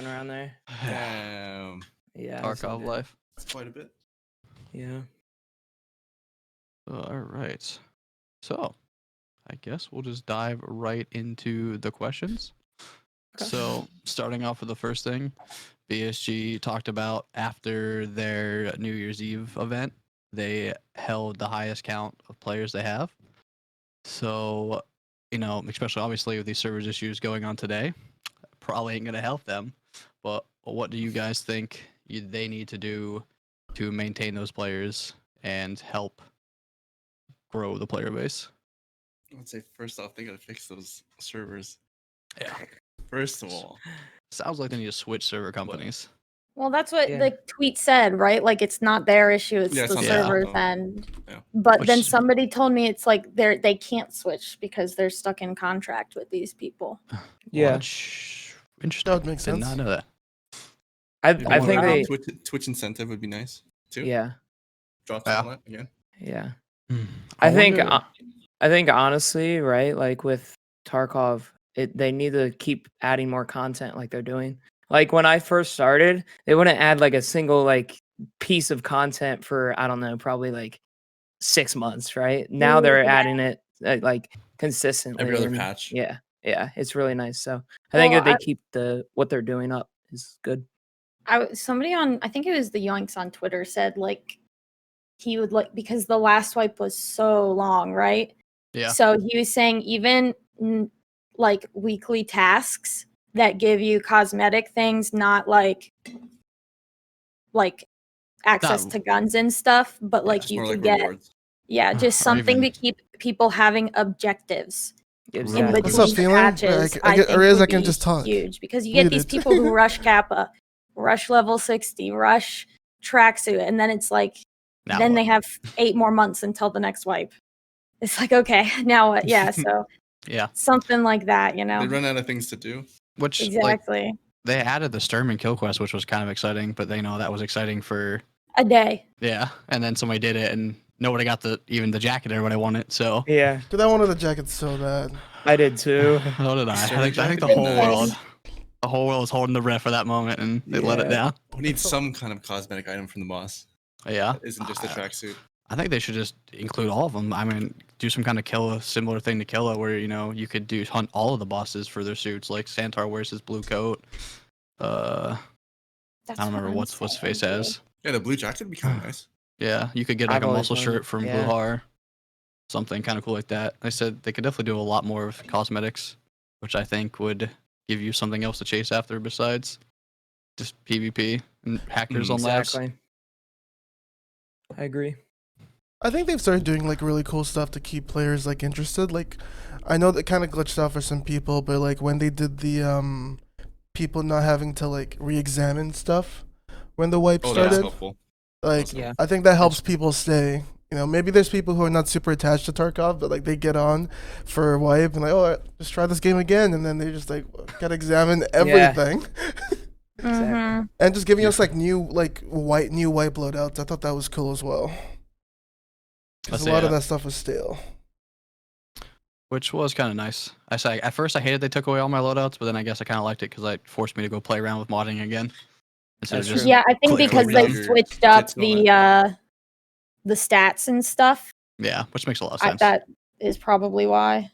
around there. Damn. Yeah. Tarkov life. That's quite a bit. Yeah. All right. So, I guess we'll just dive right into the questions. Okay. So, starting off with the first thing, BSG talked about after their New Year's Eve event, they held the highest count of players they have. So, especially obviously with these servers issues going on today, probably ain't going to help them. But what do you guys think they need to do to maintain those players and help grow the player base? I would say first off, they gotta fix those servers. Yeah. First of all. Sounds like they need to switch server companies. Well, that's what Yeah. the tweet said, right? Like, it's not their issue; it's Yeah, it's the not their server's fault. end. Yeah. But then Which- somebody told me it's like they can't switch because they're stuck in contract with these people. Yeah. Interesting. That would make Did sense. not know that. I Maybe think more they. Twitch incentive would be nice too. Yeah. Drop Yeah. that again. Yeah. Hmm. I think wonder- I think honestly, right? Like with Tarkov, they need to keep adding more content like they're doing. Like when I first started, they wouldn't add like a single like piece of content for I don't know, probably like 6 months, right? Now they're Yeah. adding it like consistently. Every other and patch. Yeah. Yeah, it's really nice. So I think Well, if they keep what they're doing up is good. Somebody on, I think it was the Yoinks on Twitter, said like he would like, because the last wipe was so long, right? Yeah. So he was saying even like weekly tasks that give you cosmetic things, not like access Not- to guns and stuff, but like Just you more could like get, rewards. yeah, just Or something to even- keep people having objectives Gives in What's between up, the feeling? patches. I get- think or is would I can be just talk. huge because you get these Muted. people who rush Kappa, rush level 60, rush tracksuit, and then it's like Now then what? they have 8 more months until the next wipe. It's like, okay, now what? Yeah, so Yeah. something like that, They run out of things to do. Which like Exactly. they added the Sturm and Kill quest, which was kind of exciting, but that was exciting for A day. and then somebody did it and nobody got even the jacket everybody wanted. So Yeah, Dude, I wanted the jacket so bad. I did too. so did I. Sturm I think the jacket? whole Nice. world. The whole world was holding the breath for that moment, and they let it Yeah. down. We need some kind of cosmetic item from the boss. Yeah, That isn't just a tracksuit. I think they should just include all of them. I mean, do some kind of Killa similar thing to Killa, where you could hunt all of the bosses for their suits. Like Santar wears his blue coat. I That's don't remember what I'm what's face saying, has. Yeah, the blue jacket would be kind of nice. Yeah, you could get I've like a always muscle wanted- shirt from yeah. Bluhar, something kind of cool like that. I said they could definitely do a lot more of cosmetics, which I think would give you something else to chase after besides just PvP and hackers on labs. Exactly. I agree. I think they've started doing like really cool stuff to keep players like interested. Like, I know that kind of glitched out for some people, but like when they did the people not having to like re-examine stuff when the wipe Oh, that's started, helpful. like Yeah. I think that helps people stay. You know, maybe there's people who are not super attached to Tarkov, but like they get on for a wipe and like, oh, just try this game again, and then they just like gotta examine everything. Mhm. And just giving us like new wipe loadouts. I thought that was cool as well. Because a lot of that stuff was stale. Which was kind of nice. I say at first I hated they took away all my loadouts, but then I guess I kind of liked it because it forced me to go play around with modding again. Instead That's of just true. Yeah, I think click because they around your switched up kits and all the stats and stuff. yeah, which makes a lot of sense. That is probably why.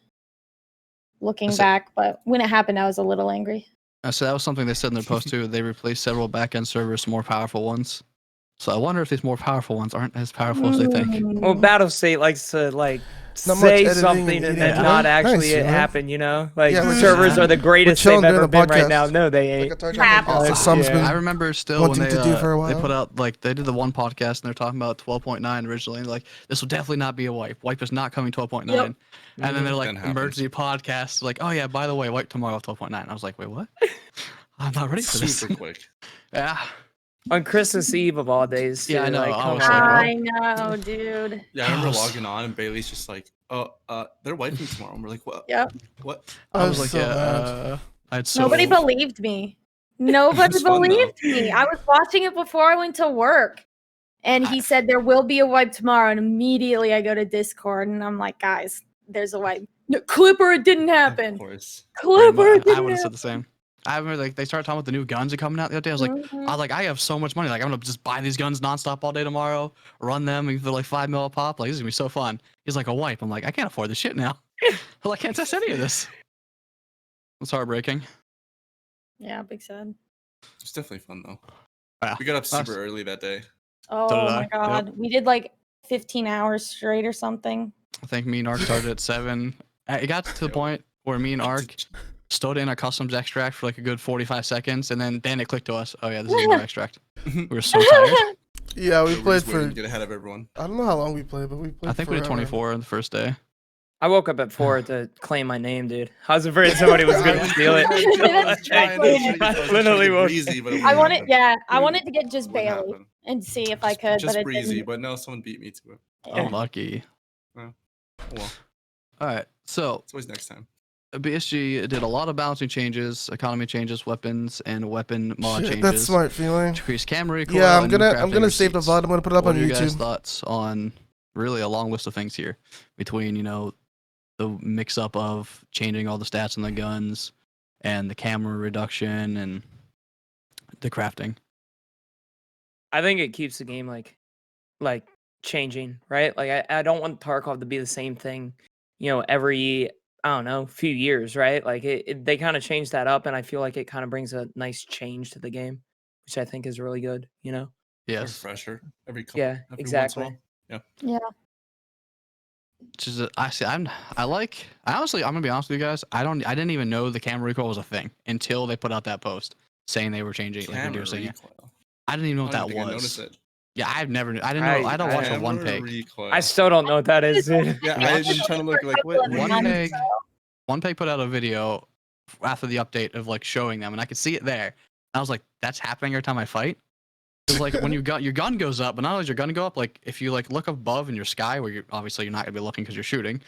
Looking That's it. back, but when it happened, I was a little angry. So that was something they said in their post too. They replaced several backend servers with more powerful ones. So I wonder if these more powerful ones aren't as powerful as they think. Well, Mm. Battle State likes to like Not much say editing something and and eating then time. not Nice, actually you it know? happen. You know, like Yeah, we're servers just- are the greatest they've chilling during ever a been right podcast. now. No, they Like ain't. a Tarkov Crap. podcast that Sam's Yeah. been I remember still wanting when they to do for a they while. put out they did the one podcast and they're talking about 12.9 originally. Like this will definitely not be a wipe. Wipe is not coming 12.9. Yep. And then they're like That happens. emergency podcast. Like oh yeah, by the way, wipe tomorrow 12.9. I was like wait what? I'm not ready for this. Super quick. Yeah. On Christmas Eve of all days. Yeah, I too, know, Like, I come was on. like, I know, dude. Yeah, I remember House. logging on and Bailey's just like, oh, they're wiping tomorrow. And we're like, what? Yep. What? I was like so yeah. mad. I had so Nobody believed me. Nobody It's fun, though. believed me. I was watching it before I went to work. And he said there will be a wipe tomorrow. And immediately I go to Discord and I'm like, guys, there's a wipe. No, Clipper, it didn't Of happen. course. Clipper, it I didn't would have said happen. the same. I remember like they started talking about the new guns that coming out the other day. I was like, I have so much money. Like I'm gonna just buy these guns nonstop all day tomorrow, run them for like $5 mil a pop. Like this is gonna be so fun. He's like a wipe. I'm like, I can't afford this shit now. I'm like, I can't test any of this. It's heartbreaking. Yeah, big sad. It's definitely fun though. Yeah. We got up super early that day. Oh did my I. god. We did like 15 hours straight or something. I think me and Ark started at 7. It got to the point where me and Ark stood in a customs extract for like a good 45 seconds, and then it clicked to us. Oh yeah, this is our extract. We were so tired. Yeah, we So we're played just waiting for. to get ahead of everyone. I don't know how long we played, but we played. I think we did forever. 24 on the first day. I woke up at 4 to claim my name, dude. I was afraid somebody was gonna steal it. That's I literally woke I wanted, I wanted to get just Bailey and see if I could, Just but it breezy, didn't. but no, someone beat me to it. Oh, lucky. Oh, well, All right, so it's always next time. BSG did a lot of balancing changes, economy changes, weapons, and weapon mod Shit, changes. that's smart feeling. Decrease camera recoil. Yeah, I'm and new gonna crafting save the receipts. VOD. I'm gonna put it up What on are you guys' YouTube. thoughts on really a long list of things here between the mix up of changing all the stats on the guns and the camera reduction and the crafting? I think it keeps the game like changing, right? Like I don't want Tarkov to be the same thing, every I don't know, few years, right? Like they kind of changed that up, and I feel like it kind of brings a nice change to the game, which I think is really good, Yes. Refresher every couple. Yeah, every exactly. Once in a while. Yeah. Which is I'm gonna be honest with you guys. I didn't even know the camera recoil was a thing until they put out that post saying they were changing it, like Camera reducing it. recoil. I didn't even know what I that don't think I was. noticed it. Yeah, I didn't know. I don't watch a one Camera peg. recoil. I still don't know what that is, dude. Yeah, I've been trying to look like what One do you mean? peg. One peg put out a video after the update of like showing them, and I could see it there. I was like, that's happening every time I fight. Because like when your gun goes up, but not only does your gun go up, like if you like look above in your sky, where you're obviously not gonna be looking because you're shooting,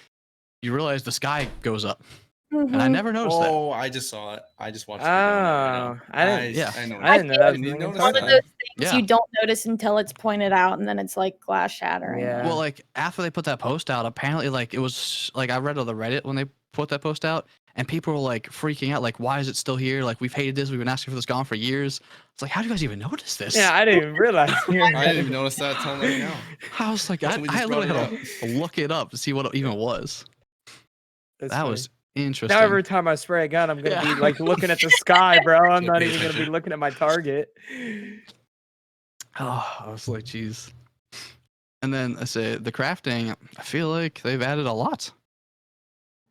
you realize the sky goes up, and I never noticed that. Oh, I just saw it. I just watched. Oh, I didn't. Yeah. I know. I didn't know that was Didn't you doing notice One that. of that? those things Yeah. you don't notice until it's pointed out, and then it's like glass shattering. Yeah. Well, like after they put that post out, apparently like it was like I read on the Reddit when they put that post out, and people were like freaking out, like, why is it still here? Like we've hated this, we've been asking for this gone for years. It's like, how do you guys even notice this? Yeah, I didn't even realize. I didn't even notice that until right now. I was like, I Someone just literally brought had it to look it up to see what it even was. That's That funny. was interesting. Now every time I spray a gun, I'm gonna Yeah. be like looking at the sky, bro. I'm Yeah, not pay even gonna be attention. looking at my target. Oh, I was like, jeez. And then I say the crafting. I feel like they've added a lot.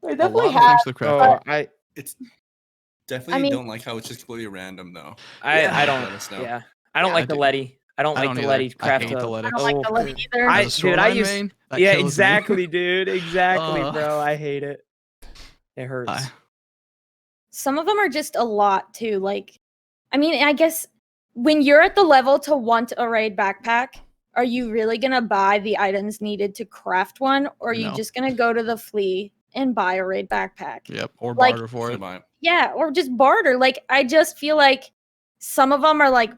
They A definitely lot of have. things to the crafting. Oh, I It's definitely mean- don't like how it's just completely random though. I Let don't. us know. Yeah, I don't Yeah, like I the do. Letty. I don't I like don't the either. Letty I craft. hate the up. Letty. I don't like the Oh, Letty either. I- As a dude, I shoreline used- main, that Yeah, kills me. exactly, dude. Exactly, Ugh. bro. I hate it. It hurts. Some of them are just a lot too. Like, I mean, I guess when you're at the level to want a raid backpack, are you really gonna buy the items needed to craft one, or are you No. just gonna go to the flea and buy a raid backpack? Yep, or Like- barter for it. Goodbye. Yeah, or just barter. Like, I just feel like some of them are like,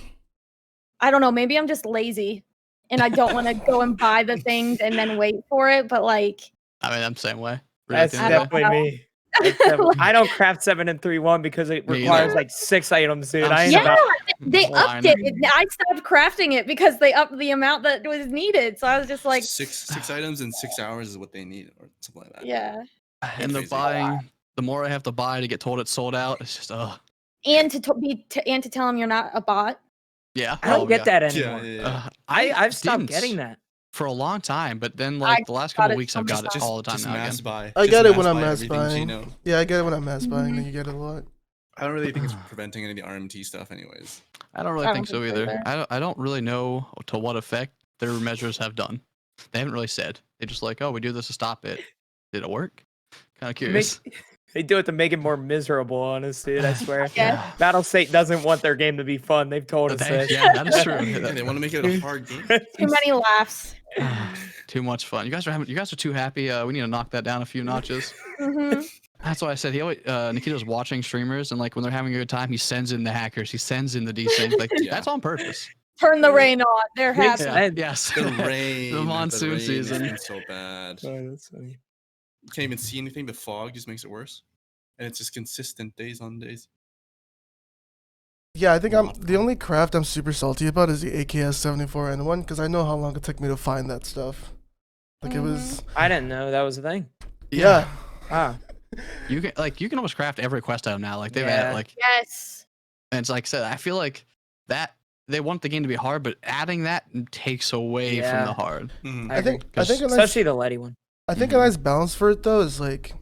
I don't know, maybe I'm just lazy and I don't want to go and buy the things and then wait for it. But like, I mean, I'm the same way. That's Really, at the end of the day. definitely me. That's definitely- I don't craft 7 and 3-1 because it Me requires either. like 6 items, dude. I'm I ain't so- yeah, about. they Blind. upped it. I stopped crafting it because they upped the amount that was needed. So I was just like, six items in 6 hours is what they need, or something like that. yeah. And the Crazy. buying, the more I have to buy to get told it's sold out, it's just And to tell them you're not a bot. yeah. I don't oh, get yeah. that Yeah, anymore. yeah, yeah. I've stopped didn't getting that. for a long time, but then I like the last got couple it weeks so I've got much it all the time Just now mass again. buy. I Just get it when I'm buy mass everything buying. Gino. Yeah, I get it when I'm mass buying. Mhm. Then you get it a lot. I don't really think it's preventing any of the RMT stuff, anyways. I don't really I think don't so think so either. either. I don't really know to what effect their measures have done. They haven't really said. They just like, oh, we do this to stop it. Did it work? Kind of curious. They do it to make it more miserable, honest, dude. I swear. Yeah. Battle State doesn't want their game to be fun. They've told us this. Yeah, that is true. Yeah, they want to make it a hard game. Too many laughs. Too much fun. You guys are too happy. We need to knock that down a few notches. hmm That's why I said he always Nikita's watching streamers and like when they're having a good time, he sends in the hackers, he sends in the desync. Like Yeah. that's on purpose. Turn the rain on. They're Makes happy. sense. Yes. The rain. The monsoon rain season. has been so bad. You Oh, that's funny. can't even see anything. The fog just makes it worse, and it's just consistent days on days. Yeah, I think I'm the only craft I'm super salty about is the AKS 74N1 because I know how long it took me to find that stuff. Like it was. I didn't know that was a thing. Yeah. Ah, You can almost craft every quest item now. Like they've Yeah. had like, Yes. and it's like I said, I feel like that they want the game to be hard, but adding that takes away from Yeah. the hard. Mhm. I think a nice, especially the Letty one. I think a nice balance for it though is like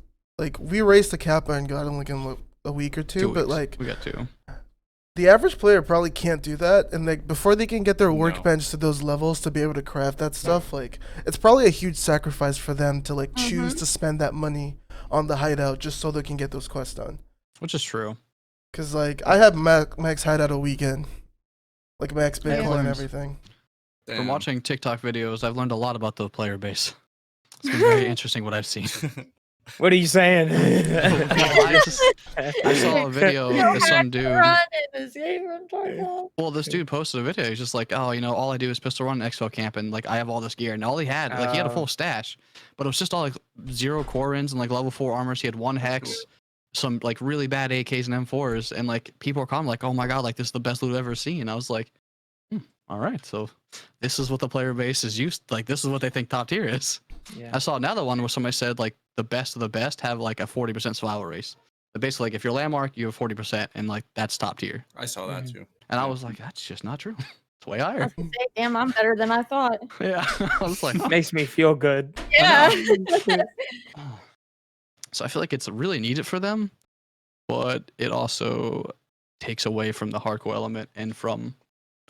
we raced the Kappa and got him like in a week or two, but weeks. like We got 2. the average player probably can't do that, and like before they can get their No. workbench to those levels to be able to craft that stuff, like it's probably a huge sacrifice for them to like choose to spend that money on the hideout just so they can get those quests done. Which is true. Cause like I had max hideout a weekend, like max Yeah. Bitcoin and everything. From Damn. watching TikTok videos, I've learned a lot about the player base. It's been very interesting what I've seen. What are you saying? I saw a video of some dude. Run in this game from Tarkov. Well, this dude posted a video. He's just like, oh, all I do is pistol run and exfil camp, and like I have all this gear, and all he had, like he had a full stash, but it was just all like 0 core ins and like level 4 armors. He had 1 hex, some like really bad AKs and M4s, and like people were commenting like, oh my god, like this is the best loot I've ever seen. I was like, all right, so this is what the player base is used. Like this is what they think top tier is. Yeah. I saw another one where somebody said like the best of the best have like a 40% survival race. But basically, like if you're landmark, you have 40%, and like that's top tier. I saw that too. And I was like, that's just not true. It's way higher. Damn, I'm better than I thought. Yeah, I was like, Makes me feel good. Yeah. so I feel like it's really needed for them, but it also takes away from the hardcore element and from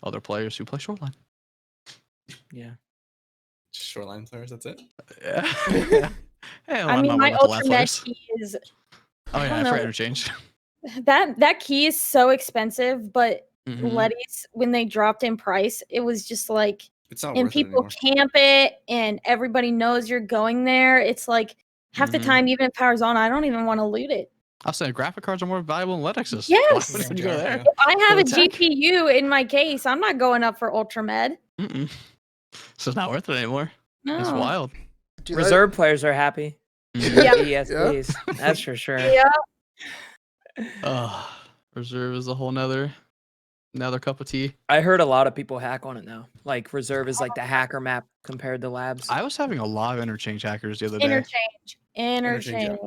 other players who play Shoreline. Yeah. Shoreline players, that's it. Yeah. Hey, I mean, my ultra mesh key is Oh yeah, don't I know. forgot interchange. that key is so expensive, but Mhm. Letty's when they dropped in price, it was just like, It's not and worth it people anymore. camp it, and everybody knows you're going there. It's like half the Mhm. time, even if power's on, I don't even want to loot it. I'll say graphic cards are more valuable than Letexes. Yes. Why would you go there? Yeah. If I have a For the tech. GPU in my case, I'm not going up for Ultra Med. Mm-mm. So it's not worth it anymore. No. It's wild. Dude, Reserve players are happy. Mhm. Yeah. ESPs. That's for sure. Yeah. Reserve is a whole nother cup of tea. I heard a lot of people hack on it now. Like Reserve is like the hacker map compared to Labs. I was having a lot of interchange hackers the other day. Interchange. Interchange,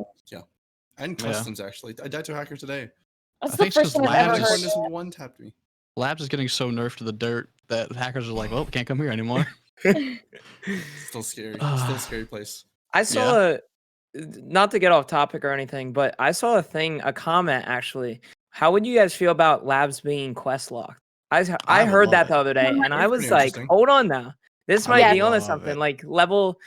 And Yeah. customs, actually. I died to a hacker today. That's I the think it's first just time I've ever labs heard. is- Just one tapped me. Labs is getting so nerfed to the dirt that hackers are like, well, can't come here anymore. Still scary. Ah. Still a scary place. I saw not to get off topic or anything, but I saw a comment actually. How would you guys feel about Labs being quest locked? I would heard love that it. the other day, and I That's was pretty like, interesting. hold on now. This I might would be onto love something. it. Like level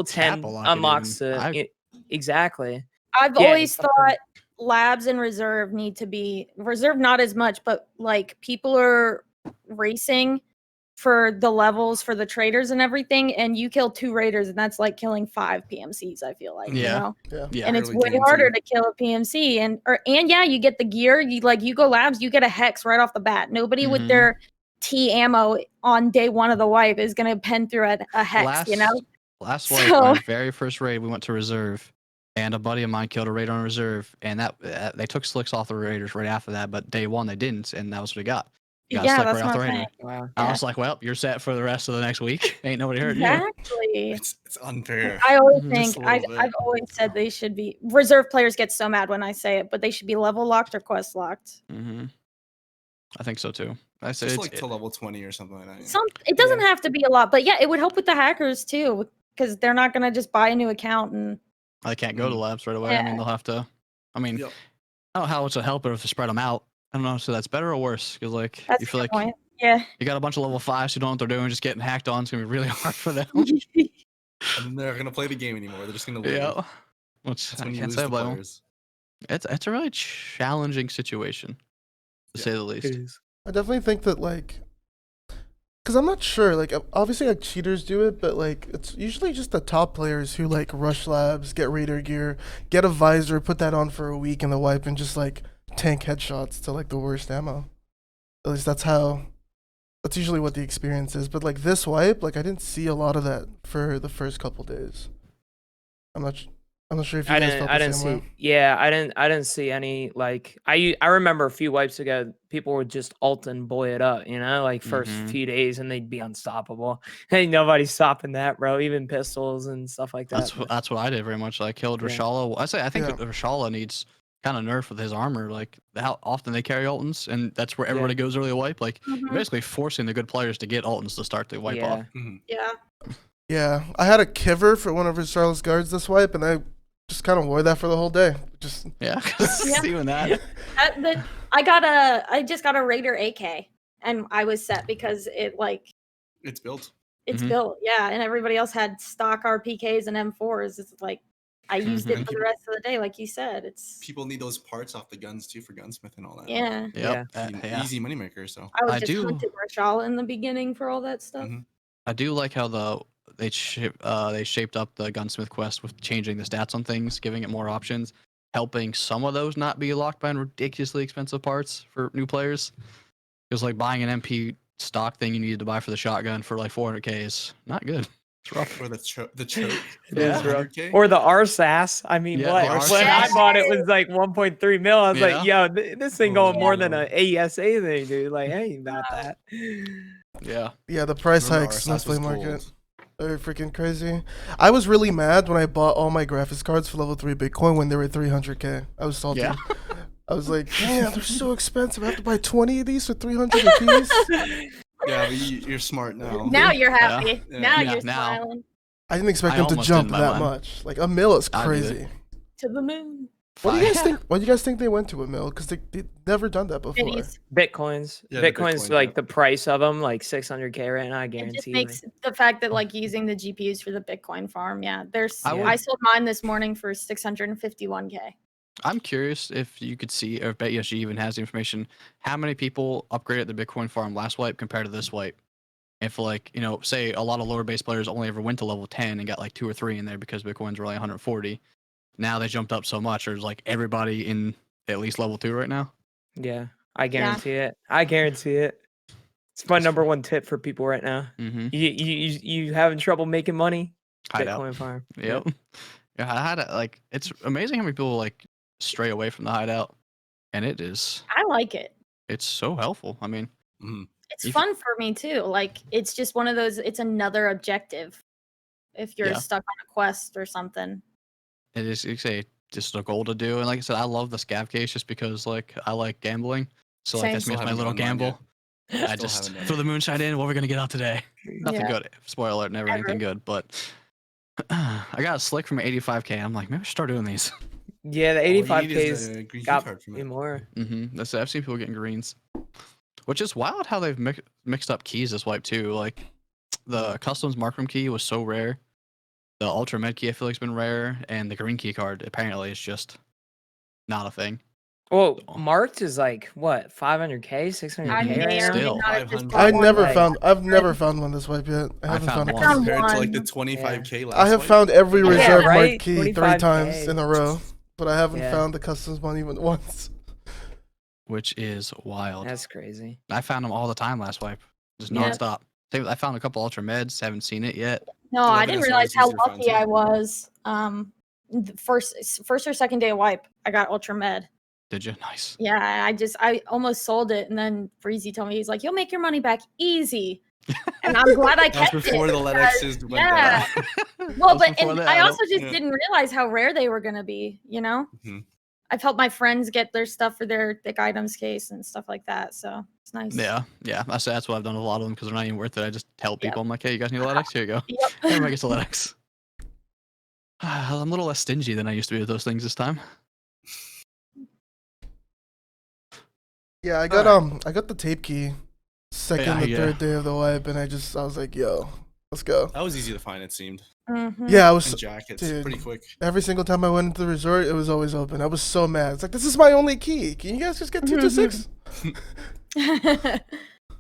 10 Cap-a-lock it unlocks even. exactly. I've Yeah, always something. thought Labs and Reserve need to be Reserve, not as much, but like people are racing for the levels for the traders and everything, and you kill 2 raiders, and that's like killing 5 PMCs. I feel like, Yeah. you know, Yeah. and it's Really way gains harder you. to kill a PMC, and yeah, you get the gear. You go Labs, you get a hex right off the bat. Nobody with Mhm. their T ammo on day 1 of the wipe is gonna pen through a hex, you know. Last wipe, So- my very first raid, we went to Reserve, and a buddy of mine killed a raider on Reserve, and that they took slicks off the raiders right after that, but day 1 they didn't, and that was what he got. He got a Yeah, slick that's right off the what I'm raider. saying. Wow. I Yeah. was like, well, you're set for the rest of the next week. Ain't nobody hurting you. Exactly. It's unfair. I always Mhm. think Just a little bit. I've always said they should be Reserve players get so mad when I say it, but they should be level locked or quest locked. Hmm. I think so too. I It's say just it's, like to level 20 or something like that. Yeah. It doesn't have to be a lot, but yeah, it would help with the hackers too, because they're not gonna just buy a new account and I can't go to labs right away. I mean, Yeah. they'll have to. I mean, Yep. I don't know how it's a helper if they spread them out. I don't know. So that's better or worse? Because like that's you a feel good like point. Yeah. you got a bunch of level 5s who don't know what they're doing, just getting hacked on. It's gonna be really hard for them. And then they're going to play the game anymore. They're just going to lose. Yeah. Which That's I when you can't lose say the I blame 'em. players. It's a really challenging situation, to Yeah. say the least. I definitely think that like, cause I'm not sure. Like, obviously, like cheaters do it, but like, it's usually just the top players who like rush labs, get raider gear, get a visor, put that on for a week in the wipe, and just like tank headshots to like the worst ammo. At least that's usually what the experience is. But like this wipe, like I didn't see a lot of that for the first couple days. I'm not. I'm not sure if you I guys didn't. felt I the didn't same see. way. Yeah, I didn't see any like. I remember a few wipes ago, people would just ult and boy it up. You know, like first Mhm. few days, and they'd be unstoppable. Ain't nobody stopping that, bro. Even pistols and stuff like that. That's what I did very much. I killed Yeah. Rashala. I think Yeah. Rashala needs kind of nerf with his armor, like how often they carry ultons, and that's where everybody goes early wipe. Like you're Mhm. basically forcing the good players to get ultons to start the wipe off. Yeah. Yeah, I had a kiver for one of his Charles guards this wipe, and I just kind of wore that for the whole day. Just Yeah, Yeah. doing that. I just got a Raider AK, and I was set because It's built. it's Mhm. built. Yeah, and everybody else had stock RPKs and M4s. It's like I used it Mhm. for the rest of the day, like you said. It's People need those parts off the guns too for gunsmith and all that. yeah. Yep. Yeah. Easy moneymaker. So I I was just do- hunted Rashala in the beginning for all that stuff. Mhm. I do like how they shaped up the gunsmith quest with changing the stats on things, giving it more options, helping some of those not be locked by ridiculously expensive parts for new players. It was like buying an MP stock thing you needed to buy for the shotgun for like 400k is not good. It's rough. or the choke. It is rough. 100K? Or the RSAS. I mean, Yeah, what? the When I RSAS. bought it was like 1.3 mil. I was Yeah. like, yo, this thing Oh, going more than no. an AESA thing, dude. Like, I ain't about that. Yeah. yeah, the price Remember hikes in the RSS was flea market gold. are freaking crazy. I was really mad when I bought all my graphics cards for level 3 Bitcoin when they were 300k. I was salty. Yeah. I was like, damn, they're so expensive. I have to buy 20 of these for 300 a piece. Yeah, but you're smart now. Now you're happy. Yeah. Now Yeah, you're now. smiling I didn't expect I them to almost jump didn't buy that mine. much. Like a mil is I did it. crazy. to the moon. What do you guys think? What do you guys think they went to a mil? Because they've never done that before. Pennies. Bitcoins. Yeah, the Bitcoins, Bitcoin, like yeah. the price of them, like 600k right now. I It guarantee. just makes the fact that like using the GPUs for the Bitcoin farm. Yeah, I sold mine this morning for 651k. I'm curious if you could see, or if BetUSG even has the information, how many people upgraded the Bitcoin farm last wipe compared to this wipe. If like, say a lot of lower base players only ever went to level 10 and got like 2 or 3 in there because Bitcoins were only 140. Now they jumped up so much. There's like everybody in at least level 2 right now. Yeah, I guarantee it. I guarantee it. It's my number one tip for people right now. Mm-hmm. You having trouble making money? Hideout. Bitcoin farm. Yep. Yeah, I had like it's amazing how many people like stray away from the hideout, and it's I like it. so helpful. I mean, It's If- fun for me too. Like it's just one of those. It's another objective. If you're Yeah. stuck on a quest or something. it is just a goal to do, and like I said, I love the scav case just because like I like gambling, so like Same. that's me Still as my haven't little done mine gamble. I Still just haven't done throw the moonshine in. What are we gonna get out today? Nothing Yeah. good. Spoiler alert, never anything good. But I got a slick from 85k. I'm like, maybe I should start doing these. Yeah, the All you need 85Ks is the green key got card from me it. more. That's I've seen people getting greens, which is wild how they've mixed up keys this wipe too. Like the customs markroom key was so rare. The ultra med key I feel like's been rare, and the green key card apparently is just not a thing. Well, marked is like what 500k, 600k I may right or may now. Still. not have just 500. bought I one, never but- found. I've never found one this wipe yet. I haven't found found one. one. found Compared to like the one. 25k last I have wipe. found every Yeah, reserve right? mark key 3 25K. times in a row, but I haven't Yeah. found the customs one even once. Which is wild. That's crazy. I found them all the time last wipe, just Yeah. nonstop. I found a couple ultra meds, haven't seen it yet. No, I Eleven didn't is realize always how easier to find, lucky too. I was. The first or second day of wipe, I got ultra med. Did you? Nice. Yeah, I almost sold it, and then Breezy told me he's like, "You'll make your money back easy," and I'm glad I That was kept before it. the Letexes went yeah. down. Well, That was but before and that, I don't- also just Yeah. didn't realize how rare they were gonna be. Mhm. I've helped my friends get their stuff for their thick items case and stuff like that, so it's nice. Yeah. That's what I've done with a lot of them because they're not even worth it. I just tell Yep. people, I'm like, hey, you guys need a LEDX? Here you go. Yep. Everybody gets a LEDX. I'm a little less stingy than I used to be with those things this time. Yeah, I got the tape key second or Yeah. third day of the wipe, and I was like, yo, let's go. That was easy to find, it seemed. Mhm. Yeah, I was And jackets, dude. pretty quick. every single time I went into the resort, it was always open. I was so mad. It's like, this is my only key. Can you guys just get 2 to 6? I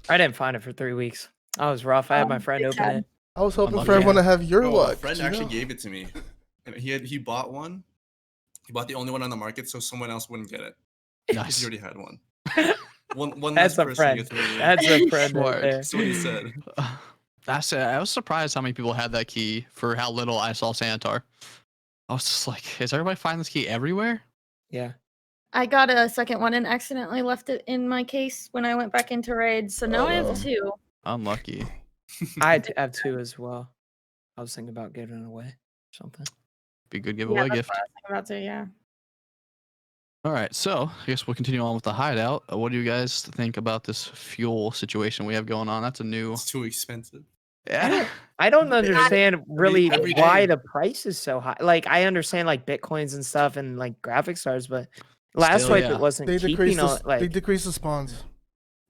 didn't find it for 3 weeks. I was rough. I had my friend it's open sad. it. I was hoping Unlucky. for everyone to have your Oh, luck. a friend you actually know? gave it to me. And he bought one. He bought the only one on the market, so someone else wouldn't get it. Because Nice. he already had one. One That's less a person friend. gets rid of it. That's a friend Smart. right there. That's what he said. I was surprised how many people had that key for how little I saw Sanitar. I was just like, is everybody finding this key everywhere? Yeah. I got a second one and accidentally left it in my case when I went back into raid. So now I have 2. Unlucky. I have 2 as well. I was thinking about giving it away or something. Be a good Yeah, giveaway that's gift. what I was thinking about too. Yeah. All right, so I guess we'll continue on with the hideout. What do you guys think about this fuel situation we have going on? That's a new. It's too expensive. Yeah. I don't understand really every why day. the price is so high. Like I understand like bitcoins and stuff and like graphics cards, but last Still, wipe yeah. it wasn't They keeping decrease on like they decrease the spawns.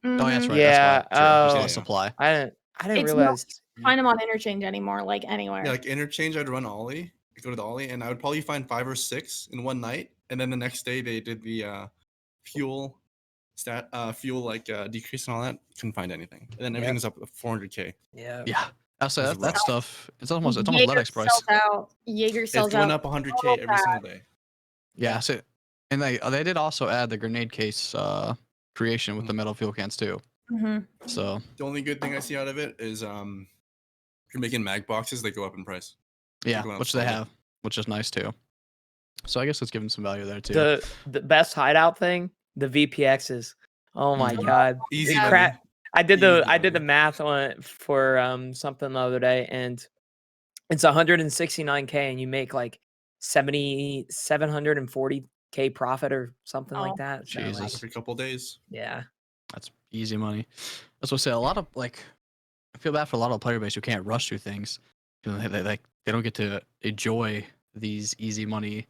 Oh, yeah, that's Mhm. right. Yeah, That's why. True. There's oh. less supply. I didn't It's not- realize. Find them on interchange anymore, like anywhere. Yeah, like interchange, I'd run Ollie, I'd go to the Ollie, and I would probably find 5 or 6 in one night. And then the next day they did the fuel decrease and all that. Couldn't find anything. And then Yep. everything was up 400k. Yeah. Yeah. I'll say It's that rough. stuff. It's almost Jaeger LX price. sells out. Jaeger sells It's going out. up 100k all every single day. Yeah. So, and they did also add the grenade case creation with the metal fuel cans too. Mhm. So The only good thing I see out of it is if you're making mag boxes, they go up in price. yeah, go out which they slowly. have, which is nice too. So I guess it's giving some value there too. The best hideout thing, the VPXs. Oh my Mhm. god. Easy It money. I did Easy the money. math on it for something the other day, and it's 169k, and you make like 740k profit or something like Oh, that. So, like, Jesus. Every couple days. yeah. That's easy money. That's what I say. A lot of like, I feel bad for a lot of player base who can't rush through things. You know, they don't get to enjoy these easy money.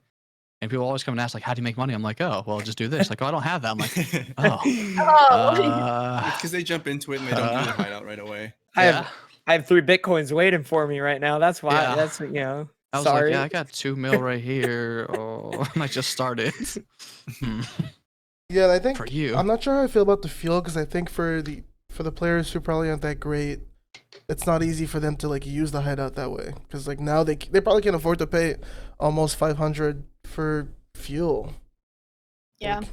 And people always come and ask like, "How do you make money?" I'm like, "Oh, well, just do this." Like, "Oh, I don't have that." I'm like, "Oh, Oh. It's because they jump into it and they don't do the hideout right away. yeah." I have 3 bitcoins waiting for me right now. That's why. Yeah. That's you know. I was sorry. like, "Yeah, I got 2 mil right here." Oh, and I just started. Yeah, and I think For you. I'm not sure how I feel about the fuel because I think for the players who probably aren't that great, it's not easy for them to like use the hideout that way because like now they probably can't afford to pay almost 500 for fuel. Yeah. Like,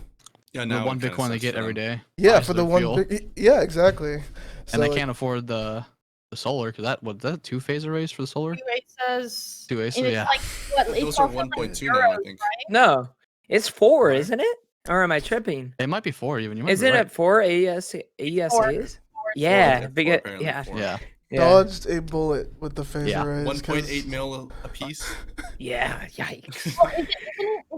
Yeah, The now one it kinda Bitcoin they sucks get for every them. day, yeah, buys for their the one. fuel. Yeah, exactly. So and they like, can't afford the solar because that 2 phase arrays for the solar. 2 says. 2 And so it's yeah. like what? Those It's are also like 1.2 now, I euros, think. right? No, it's 4, Why? isn't it? Or am I tripping? It might be 4 even. You might Isn't be right. it 4 ESAs? Yeah, Four, big. apparently, Yeah, four. Yeah. yeah, dodged a bullet with the phaser Yeah. arrays. 1.8 mil a piece. yeah. Yikes. Well, is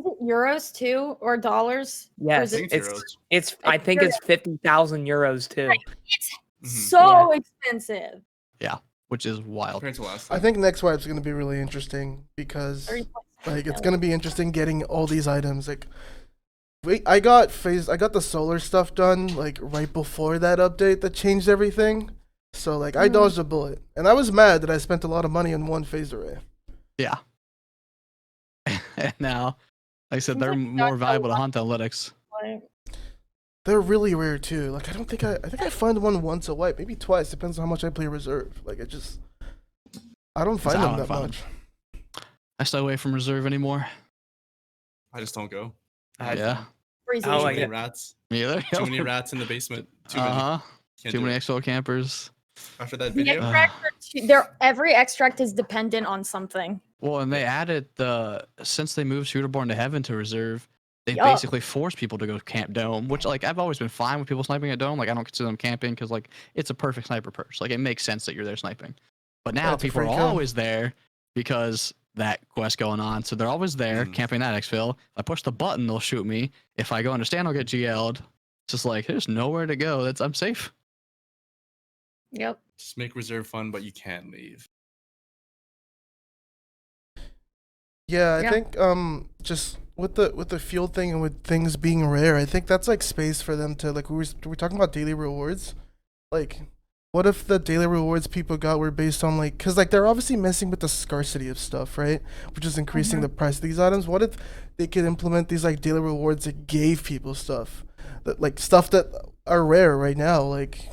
it euros too or dollars? Or Yes, is I it- think it's euros. it's. I think it's 50,000 euros too. It's Mhm. so expensive. Which is wild. Compared to last I time. think next wipe's gonna be really interesting because like it's gonna be interesting getting all these items. Like, wait, I got the solar stuff done like right before that update that changed everything. So like I Mhm. dodged a bullet, and I was mad that I spent a lot of money on one phase array. Yeah. And now, like I said, Seems they're like you more dodged a valuable to lot. hunt analytics. Like, They're really rare too. Like I think I find one once a wipe, maybe twice. Depends on how much I play reserve. Like I don't find I them don't that find much. I stay away from reserve anymore. I just don't go. Yeah. crazy. Oh, Too my many God. rats. Me either. Too many rats in the basement. Too many. Uh-huh. Can't Too do many it. expo campers. After that The video, extracts every extract is dependent on something. Well, and they added since they moved Shooterborn to Heaven to reserve, they Yup. basically forced people to go camp Dome, which like I've always been fine with people sniping at Dome. Like I don't consider them camping because like it's a perfect sniper perch. Like it makes sense that you're there sniping. But now it's a people are free kill. always there because that quest going on. So they're always there camping that exfil. If I push the button, they'll shoot me. If I go understand, I'll get GL'd. It's just like there's nowhere to go. I'm safe. Yep. just make reserve fun, but you can't leave. Yeah, I Yeah. think just with the fuel thing and with things being rare, I think that's like space for them to like we were talking about daily rewards. Like what if the daily rewards people got were based on like cuz like they're obviously messing with the scarcity of stuff, right? Which is increasing the price of these items. What if they could implement these like daily rewards that gave people stuff that are rare right now like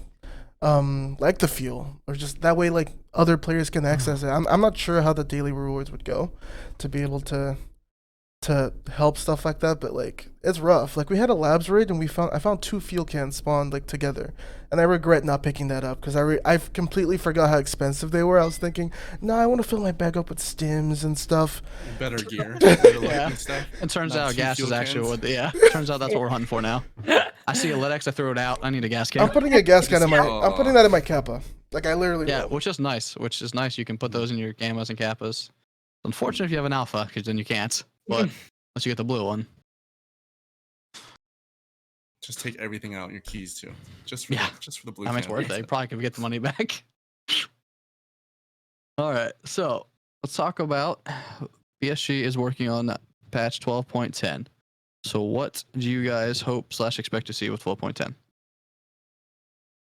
the fuel or just that way like other players can access it. I'm not sure how the daily rewards would go to be able to to help stuff like that, but like it's rough. Like we had a labs raid and I found 2 fuel cans spawned like together, and I regret not picking that up because I completely forgot how expensive they were. I was thinking, no, I want to fill my bag up with stims and stuff. Better gear, better light Yeah. and stuff. It turns Not out 2 gas fuel is actually cans. what. Yeah. Turns out that's what we're hunting for now. I see a Ledex, I throw it out. I need a gas can. I'm putting a gas can in my. Aw. I'm putting that in my kappa. Like I literally. Yeah, will. which is nice. Which is nice. You can put those in your gammas and kappas. Unfortunate if you have an alpha, because then you can't. But unless you get the blue one. Just take everything out, your keys too. Just for the blue. I mean, it's can. worth it. You probably could get the money back. All right, so let's talk about BSG is working on patch 12.10. So what do you guys hope / expect to see with 12.10?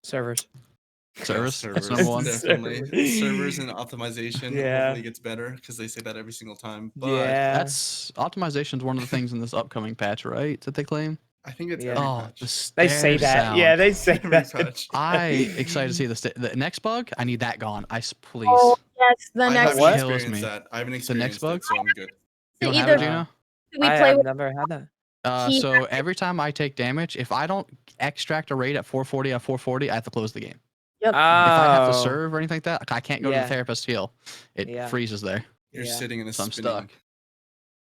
Servers. Servers? That's Servers, number one. definitely. Servers and optimization. Yeah. Hopefully it gets better because they say that every single time. But Yeah. That's optimization is one of the things in this upcoming patch, right? That they claim. I think it's Yeah. every Oh, patch. the They say stair that. sound. Yeah, they say Every that. patch. I excited to see the next bug. I need that gone. Please. Oh yes, the I next. haven't What? experienced Kills me. that. I haven't next experienced bug? it, so I'm good. You don't either have it, Gina? we I play have with never had that. He- So every time I take damage, if I don't extract a raid at 440 out of 440, I have to close the game. Yep. If I have to Oh, serve or anything like that, I can't go to Yeah. the therapist heal. It Yeah. freezes there. You're Yeah. sitting in a So I'm spinning stuck.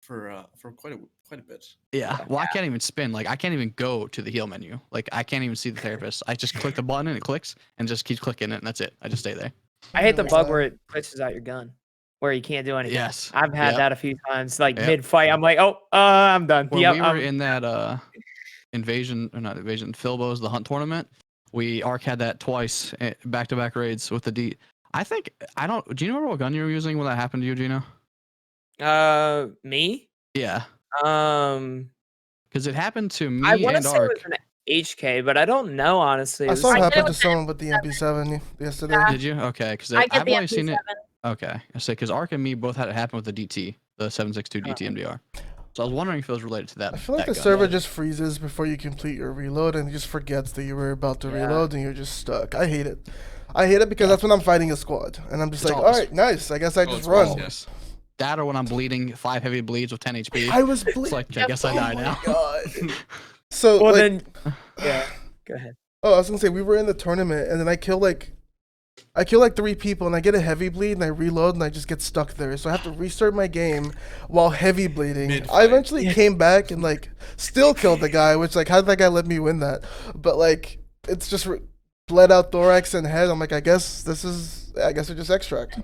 for quite a bit. Yeah. Well, I can't even spin. Like I can't even go to the heal menu. Like I can't even see the therapist. I just click the button and it clicks and just keeps clicking it and that's it. I just stay there. I hate the Really bug sad. where it glitches out your gun, where you can't do anything. Yes. I've had Yep. that a few times. Like Yep. mid fight, I'm like, oh, I'm done. When Yep, we were in that invasion or not invasion, Philbo's the hunt tournament, we arc had that twice back to back raids with the D. Do you remember what gun you were using when that happened to you, Gino? Me? Yeah. Because it happened to me I want to and say it Arc. was an HK, but I don't know honestly. It I was saw it like- happen to someone with the MP7 yesterday. Did you? Okay, because I get I've the only seen it. MP7. Okay, I say because Arc and me both had it happen with the DT, the 7.62 DT MDR. So I was wondering if it was related to that. I feel like that the gun. server just freezes before you complete your reload and just forgets that you were about to Yeah. reload and you're just stuck. I hate it. I hate it because that's when I'm fighting a squad and I'm just It's like, always- all right, nice. I guess I Oh, just it's run. always- That or when I'm bleeding 5 heavy bleeds with 10 HP. I was It's like I guess I oh die my now. God. So well, like, then, yeah. Go ahead. oh, I was gonna say we were in the tournament and then I kill like 3 people and I get a heavy bleed and I reload and I just get stuck there. So I have to restart my game while heavy bleeding. I Mid-fight. eventually came back and like still killed the guy, which like how did that guy let me win that? But like it's just bled out thorax and head. I'm like, I guess we just extract.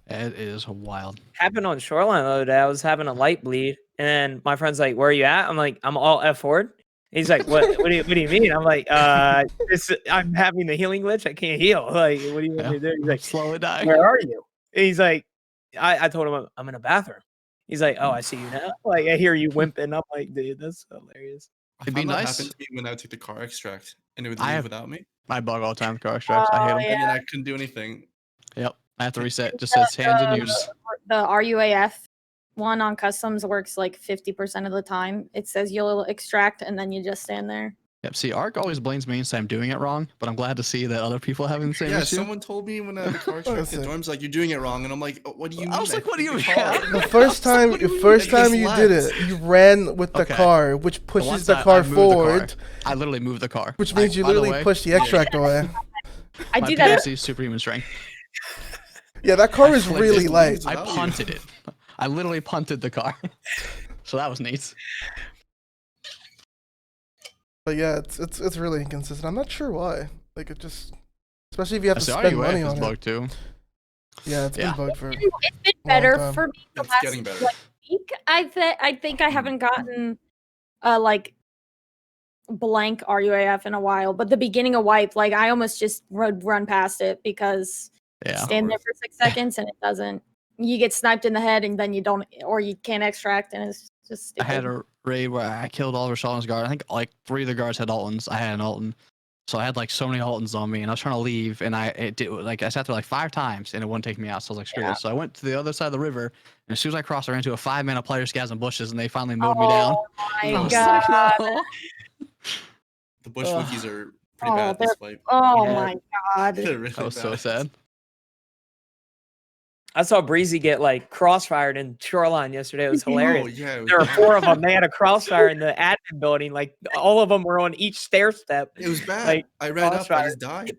It is wild. Happened on Shoreline the other day. I was having a light bleed, and my friend's like, "Where are you at?" I'm like, "I'm all F forward." He's like, "What? What do you mean?" I'm like, I'm having the healing glitch. I can't heal. Like, what do you want me to do?" He's like, Slowly dying. "Where are you?" And he's like, I told him I'm in a bathroom. He's like, "Oh, I see you now." Like, I hear you wimping. I'm like, dude, that's hilarious. I It'd be found that nice- happened to me when I would take the car extract and it would I leave have- without me, I bug all the time with car extracts. I hate them. Oh, and then I couldn't do anything. Yep. I have to reset. Just says hands in use. The RUAF one on customs works like 50% of the time. It says you'll extract and then you just stand there. Yep. See, Arc always blames me and say I'm doing it wrong, but I'm glad to see that other people are having the same Yeah, issue. someone told me when I had the car extract, Listen. the dorm's like, "You're doing it wrong," and I'm like, "What do you mean?" I was like, "What do you flipped mean?" the car." The first time, What do you mean? first I just time you did left. it, you ran with the Okay. car, which The pushes once the I car moved the forward, I literally moved the car. which means you by the literally way, push the extract away. I my do that. PFC superhuman strength. Yeah, that car I is flipped really it. light. I Without you. punted it. I literally punted the car. So that was neat. But yeah, it's really inconsistent. I'm not sure why. Like it just, especially if you have to So spend RUF money is on it. bugged too. Yeah, it's Yeah. been bugged for. It's been better time. for me the It's last getting better. like, week. I think I haven't gotten like blank RUAF in a while, but the beginning of wipe, like I almost just run past it because Yeah. stand there for 6 seconds and it doesn't. You get sniped in the head and then you don't, or you can't extract, and it's just. I had stupid. a raid where I killed all of Rashawn's guard. I think like 3 of the guards had Altons. I had an Alton. So I had like so many Altons on me and I was trying to leave and I sat there like 5 times and it wouldn't take me out. So I was like, screw this. So I went to the other side of the river and as soon as I crossed, I ran into a 5-mana player scasm bushes and they finally mowed me down. Oh my I was god! No. The bush Ugh. monkeys are pretty Oh, bad this fight. Oh Yeah. my god! They're really That was so bad. sad. I saw Breezy get like crossfired in Shoreline yesterday. It was hilarious. Oh yeah, it was There were bad. 4 of them. They had a crossfire in the admin building. Like all of them were on each stair step. It was bad. Like, I ran up, I crossfire. just died.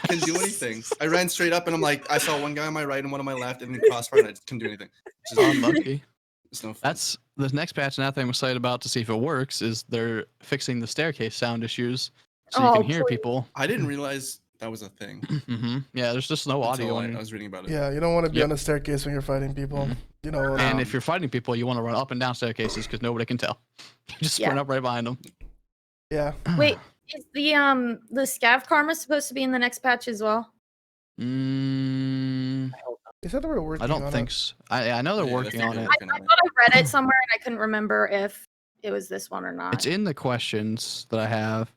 Couldn't do anything. I ran straight up, and I'm like, I saw one guy on my right and one on my left, and then crossfire, and I just couldn't do anything. It's just Unlucky. it's no fun. That's the next patch. And that thing I'm excited about to see if it works is they're fixing the staircase sound issues, so you Oh, can hear please. people. I didn't realize that was a thing. Yeah, there's just no audio. Until I on was reading about it. Yeah, you don't want to be Yep. on a staircase when you're fighting people. Mhm. You know. And if you're fighting people, you want to run up and down staircases because nobody can tell. You just sprint Yeah. up right behind them. yeah. Wait, is the scav karma supposed to be in the next patch as well? Mm, They said they were working I don't on think it. so. I know they're Yeah, working they're on it. working I on it. thought I read it somewhere and I couldn't remember if it was this one or not. It's in the questions that I have,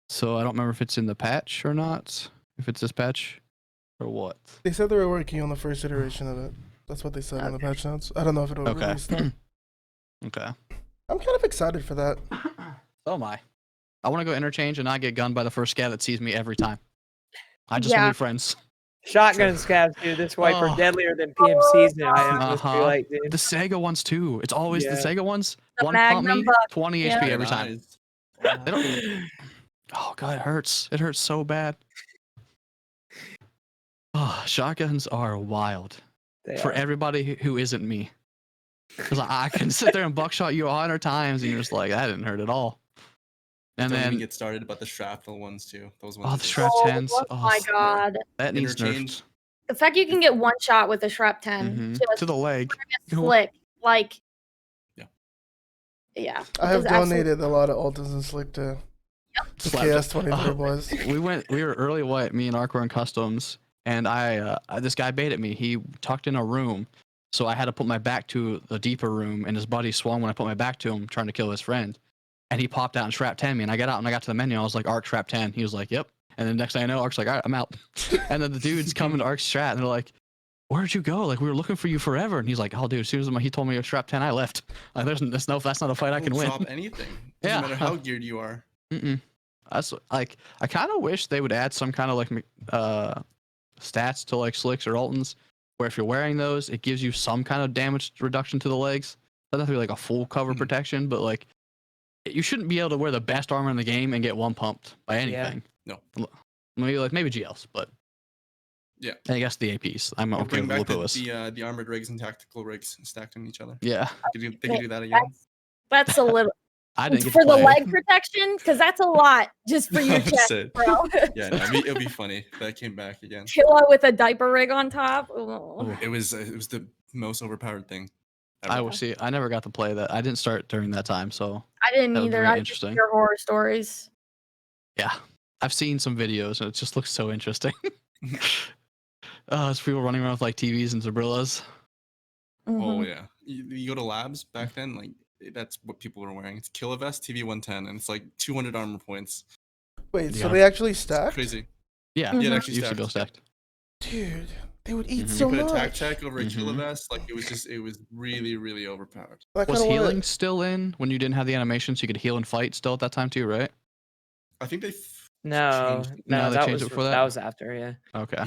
so I don't remember if it's in the patch or not. If it's this patch or what. They said they were working on the first iteration of it. That's what they said on the Okay. patch notes. I don't know if it'll Okay. release though. Okay. I'm kind of excited for that. So am I. I want to go interchange and not get gunned by the first scav that sees me every time. I just Yeah. want to be friends. Shotgun scabs, dude. This wipe are Oh. deadlier than PMCs now. I honestly Uh-huh. like, dude. The Sega ones too. It's always the Yeah. Sega ones. The One pump Magnum me, buck, 20 yeah. HP Yeah, every time. nice. They don't. Oh god, it hurts. It hurts so bad. Oh, shotguns are wild They for are. everybody who isn't me. Because I can sit there and buckshot you 100 times, and you're just like, that didn't hurt at all. And Don't even then get started about the shrapnel ones too. Those ones. oh, are the just- strap Oh, 10s. oh Oh, my god. that needs Interchange. nerfed. The fact you can get one shot with a shrap 10 Mhm. just To the leg. slick, like Yeah. yeah. I it have does absolutely- donated a lot of Altons and Slick to the Slapped it. KS23 Oh. boys. We were early white, me and Ark were in customs, and this guy baited me. He tucked in a room, so I had to put my back to the deeper room, and his buddy swung when I put my back to him, trying to kill his friend. And he popped out and shrap 10 me, and I got out and I got to the menu, and I was like, Ark shrap 10. He was like, yep. And then next thing I know, Ark's like, all right, I'm out. And then the dudes come into Ark's strat, and they're like, where'd you go? Like, we were looking for you forever. And he's like, oh, dude, as soon as he told me to strap 10, I left. Like, that's not a fight I can Don't win. drop anything. Yeah. Doesn't matter how geared you are. Mm-mm. That's like I kind of wish they would add some kind of like stats to like slicks or Altons, where if you're wearing those, it gives you some kind of damage reduction to the legs. Doesn't have to be like a full cover Mhm. protection, but like you shouldn't be able to wear the best armor in the game and get one pumped by anything. No. Maybe GLs, but Yeah. I guess the APs. I'm Or okay bring with back the, Lupus. the armored rigs and tactical rigs stacked on each other. Yeah, They could do that again. That's a little I didn't get for to the play. leg protection because that's a lot just for your That's chest, it. bro. Yeah, no, it'd be funny if that came back again. Pillow with a diaper rig on top. Ugh. Ooh. It was the most overpowered thing. I ever. will see. I never got to play that. I didn't start during that time, so I didn't That was either. very I just interesting. hear horror stories. yeah. I've seen some videos and it just looks so interesting. It's people running around with like TVs and Zabrillas. Oh Mhm. yeah, you go to labs back then, like that's what people were wearing. It's Kilovest TV 110, and it's like 200 armor points. Wait, so Yeah. they actually stacked? Crazy. Yeah, Mhm. yeah, it it actually used to go stacked. Dude, they would eat Mhm. so Put a much. tac tech over a Mhm. Kilovest, like it was really really overpowered. I Was kinda wanna- healing still in when you didn't have the animation, so you could heal and fight still at that time too, right? I think they No, changed it. no, No, they that changed was it for that? that was after, yeah. Okay. Yeah.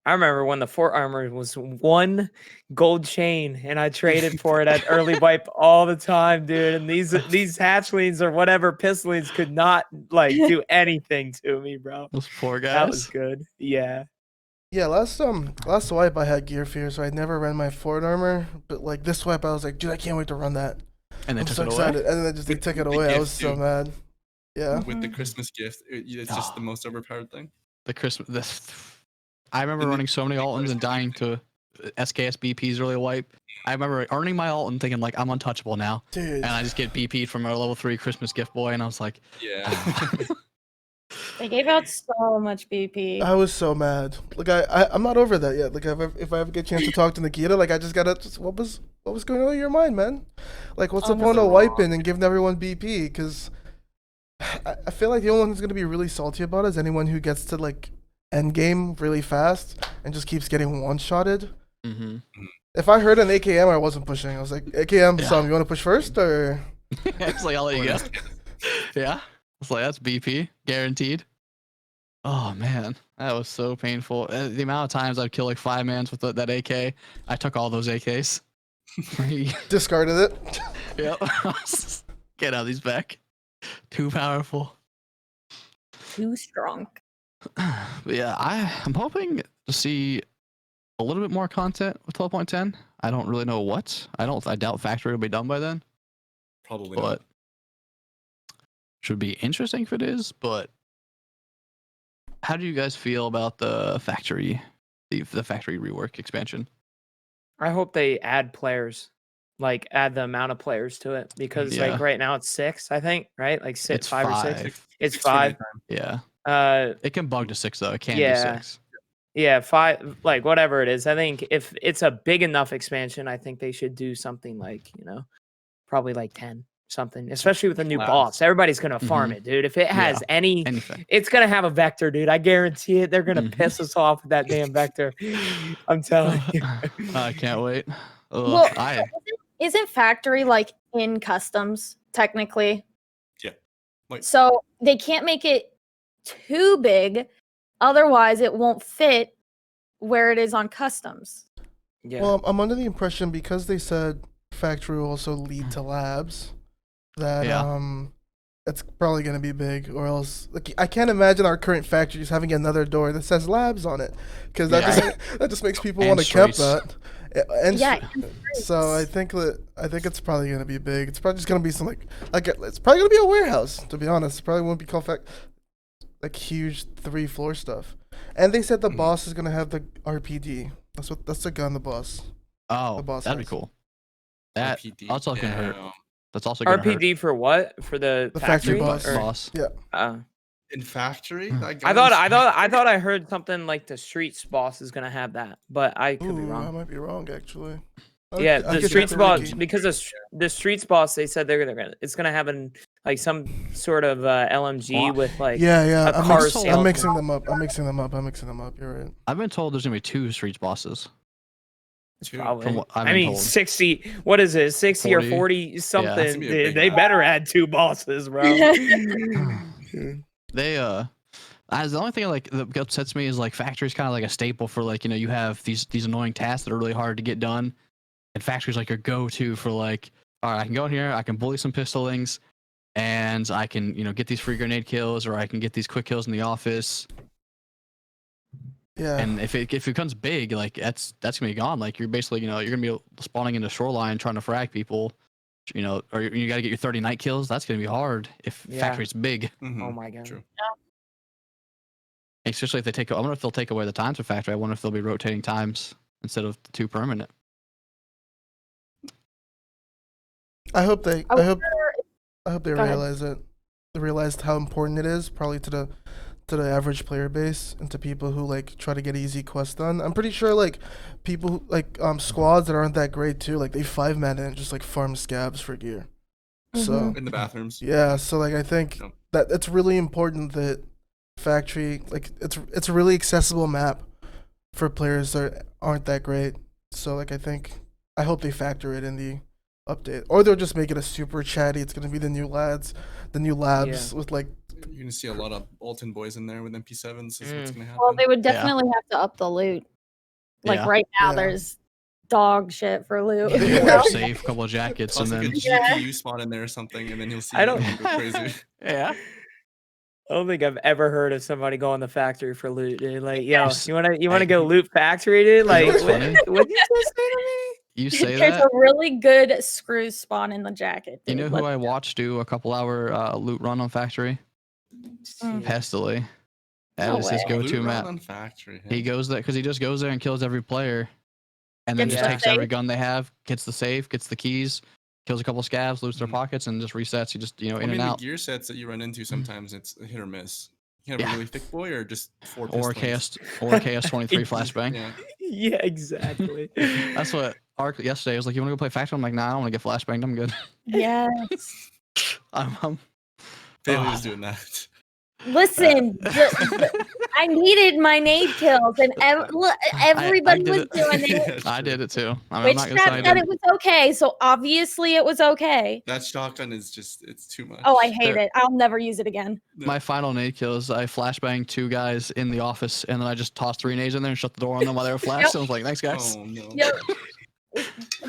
I remember when the fort armor was 1 gold chain, and I traded for it at early wipe all the time, dude. And these hatchlings or whatever pistlings could not like do anything to me, bro. Those poor That was guys. good. Yeah. Yeah, last wipe I had gear fear, so I never ran my fort armor. But like this wipe, I was like, dude, I can't wait to run that. And they I'm took so it away. excited, and then they With took it the away. I gift, was so too. mad. Yeah. with the Mhm. Christmas gift. It's just the most overpowered thing. The Christmas. I remember And the- running so many Altons and dying to SKS BPs early wipe. I remember earning my Alt and thinking like I'm untouchable now, Dude. and I just get BP'd from our level 3 Christmas gift boy, and I was like, Yeah. They gave out so much BP. I was so mad. Like I'm not over that yet. Like if I ever get a chance to talk to Nikita, like I just gotta what was going on in your mind, man? Like what's the point of wiping and giving everyone BP? Because I feel like the only one who's gonna be really salty about it is anyone who gets to like end game really fast and just keeps getting one-shotted. mm-hmm. If I heard an AKM, I wasn't pushing. I was like, AKM, Yeah. Sam, you want to push first or? It's like I'll let you go. Yeah, it's like that's BP guaranteed. Oh man, that was so painful. The amount of times I'd kill like 5 mans with that AK, I took all those AKs. Discarded it. Yep. Get out these back. Too powerful. Too strong. But yeah, I'm hoping to see a little bit more content with 12.10. I don't really know what. I doubt factory will be done by then. Probably But not. should be interesting if it is. But how do you guys feel about the factory rework expansion? I hope they add players, like add the amount of players to it, because Yeah. like right now it's 6, I think, right? Like It's 5 or 6. 5. It's Six for 5. nighttime. Yeah. It can bug to 6 though. It can be Yeah. 6. Yeah, 5, like whatever it is. I think if it's a big enough expansion, I think they should do something like, probably like 10 something, especially with a new Labs. boss. Everybody's gonna farm it, dude. If it has Anything. it's gonna have a vector, dude. I guarantee it. They're gonna Mhm. piss us off with that damn vector. I'm telling you. I can't wait. Ugh, Well, isn't factory like in customs technically? Yeah. Like, So they can't make it too big, otherwise it won't fit where it is on customs. Yeah. Well, I'm under the impression because they said factory will also lead to labs that Yeah. it's probably gonna be big, or else like I can't imagine our current factories having another door that says labs on it, because that just makes people And want to keep streets. that. And Yeah. so I think it's probably gonna be big. It's probably just gonna be some like it's probably gonna be a warehouse. To be honest, it probably won't be called like huge 3-floor stuff. And they said the boss is gonna have the RPD. That's the gun the boss. Oh, the boss that'd be has. cool. That's RPD. also gonna hurt. Damn. That's also gonna hurt. RPD for what? For the factory boss. Or- Boss. Yeah. In factory? That I gun thought I heard something like the streets boss is gonna have that, but I could be Ooh, I wrong. might be wrong actually. Yeah, I'll the get streets that boss, Ricky. because the streets boss, they said it's gonna have like some sort of LMG with like Yeah. a car I'm skeleton. mixing them up. You're right. I've been told there's gonna be 2 streets bosses. Two. Probably. From what I've I been mean, told. 60. What is it? 60 40? or 40 something? gonna be a big They map. better add 2 bosses, bro. They as the only thing that upsets me is like factory's kind of like a staple for like you have these annoying tasks that are really hard to get done, and factory's like your go-to for like, all right, I can go in here, I can bully some pistolings, and I can get these free grenade kills, or I can get these quick kills in the office. Yeah. And if it becomes big, like that's gonna be gone. Like you're basically you're gonna be spawning into shoreline trying to frag people, or you gotta get your 30 night kills. That's gonna be hard if Yeah. factory's big. Mhm. Oh my god. True. Especially if I wonder if they'll take away the times for factory. I wonder if they'll be rotating times instead of the 2 permanent. I hope they I wonder- I hope they Go ahead. realize it. They realized how important it is, probably to the average player base and to people who like try to get easy quests done. I'm pretty sure like people who, like squads that aren't that great too, like they 5-man and just like farm scabs for gear. So In the bathrooms. yeah, so like I think Yep. that it's really important that factory like it's a really accessible map for players that aren't that great. So like I hope they factor it in the update, or they'll just make it a super chatty. It's gonna be the new labs with like You're gonna see a lot of Alton boys in there with MP7s. Is what's gonna happen. Well, they would definitely have to up the loot. Like Yeah. right now, Yeah. there's dog shit for loot. Yeah, you or know? save a couple of jackets Toss and like a then GPU spawn in there or something, and then you'll see. I don't- everyone go crazy. yeah. I don't think I've ever heard of somebody going to factory for loot, dude. Like, yo, Yes. you wanna Hey. go loot factory, dude? Like, what's what funny? what'd you just say to me? You say There's that. a really good screw spawn in the jacket. You know dude. who Let's- I watched do a couple hour loot run on factory? Mm. Pestily. That No is his way. go-to Loot map. run on factory. He goes there because he just goes there and kills every player, and then Gets just the takes every safe. gun they have, gets the safe, gets the keys, kills a couple scabs, loots their Mhm. pockets, and just resets. He just in I mean, and the out. gear sets that you run into sometimes it's a hit or miss. You can have Yeah. a really thick boy or just 4 Or pistons. KS 23 flashbang. Yeah. Yeah, exactly. That's what Ark yesterday was like. You want to go play factory? I'm like, nah, I don't want to get flashbanged. I'm good. Yes. I'm Bailey Oh. was doing that. Listen, I needed my nade kills, and everybody was it. doing it. I did it too. I'm Which not gonna say I said didn't. it was okay, so obviously it was okay. That shotgun is just, it's too much. Oh, I hate There- it. I'll never use it again. No. My final nade kills, I flashbanged 2 guys in the office, and then I just tossed 3 nades in there and shut the door on them while they were flashed. I was like, thanks, guys. Oh no. Yep.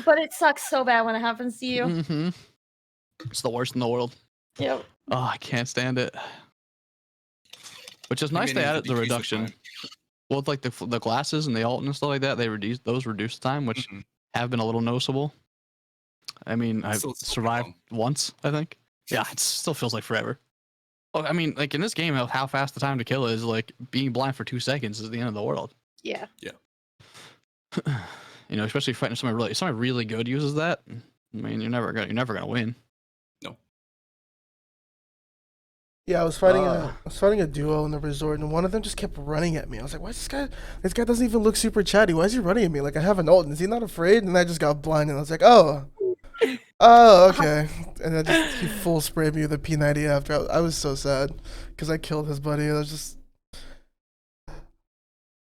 But it sucks so bad when it happens to you. Mm-hmm. It's the worst in the world. Yep. Oh, I can't stand it. Which is I nice mean, they it added the decreases reduction. time. Well, with like the glasses and the alt and stuff like that, they reduce the time, which Mhm. have been a little noticeable. I mean, I've Still, it's so survived long. once, I think. Yeah, it still feels like forever. Well, I mean, like in this game, how fast the time to kill is, like being blind for 2 seconds is the end of the world. Yeah. You know, especially fighting somebody really good uses that. I mean, you're never gonna win. Yeah, I was fighting a duo in the resort, and one of them just kept running at me. I was like, "Why is this guy? This guy doesn't even look super chatty. Why is he running at me? Like I have an ult. Is he not afraid?" And I just got blinded. I was like, "Oh, okay." And then he full sprayed me with a P90 after. I was so sad because I killed his buddy. I was just.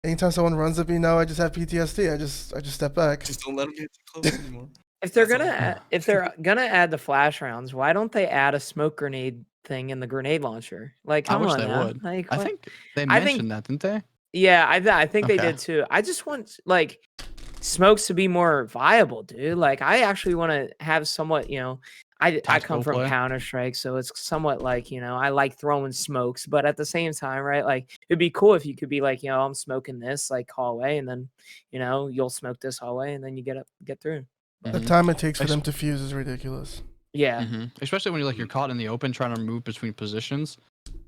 Anytime someone runs at me now, I just have PTSD. I just step back. Just don't let them get too close anymore. If they're That's gonna all. if they're gonna add the flash rounds, why don't they add a smoke grenade thing in the grenade launcher? Like, I come wish on they now. would. Like, I what? think they I think- mentioned that, didn't they? Yeah, I think they Okay. did too. I just want like smokes to be more viable, dude. Like, I actually want to have somewhat, I come Tactical from play. Counter-Strike, so it's somewhat like, I like throwing smokes, but at the same time, right? Like, it'd be cool if you could be like, I'm smoking this like hallway, and then, you'll smoke this hallway, and then you get through. The Mhm. time it takes for Ex- them to fuse is ridiculous. Yeah. Mhm. Especially when you're caught in the open trying to move between positions.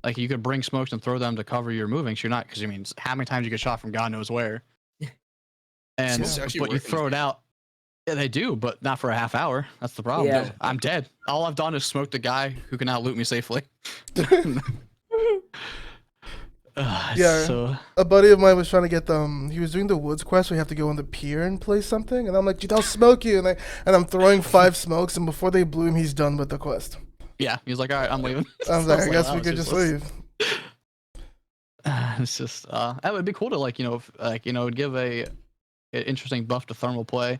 Like you could bring smokes and throw them to cover your moving. So you're not, because I mean, how many times you get shot from God knows where. And Smokes actually but you work in throw this it game. out. Yeah, they do, but not for a half hour. That's the problem. Yeah. I'm dead. All I've done is smoke the guy who can now loot me safely. Yeah. So A buddy of mine was trying to get them. He was doing the woods quest where you have to go on the pier and play something, and I'm like, "Dude, I'll smoke you!" And I'm throwing 5 smokes, and before they bloom, he's done with the quest. yeah, he's like, all right, I'm leaving. I was like, "I guess "Oh, we that could was just useless." leave." It's just that would be cool to give a interesting buff to thermal play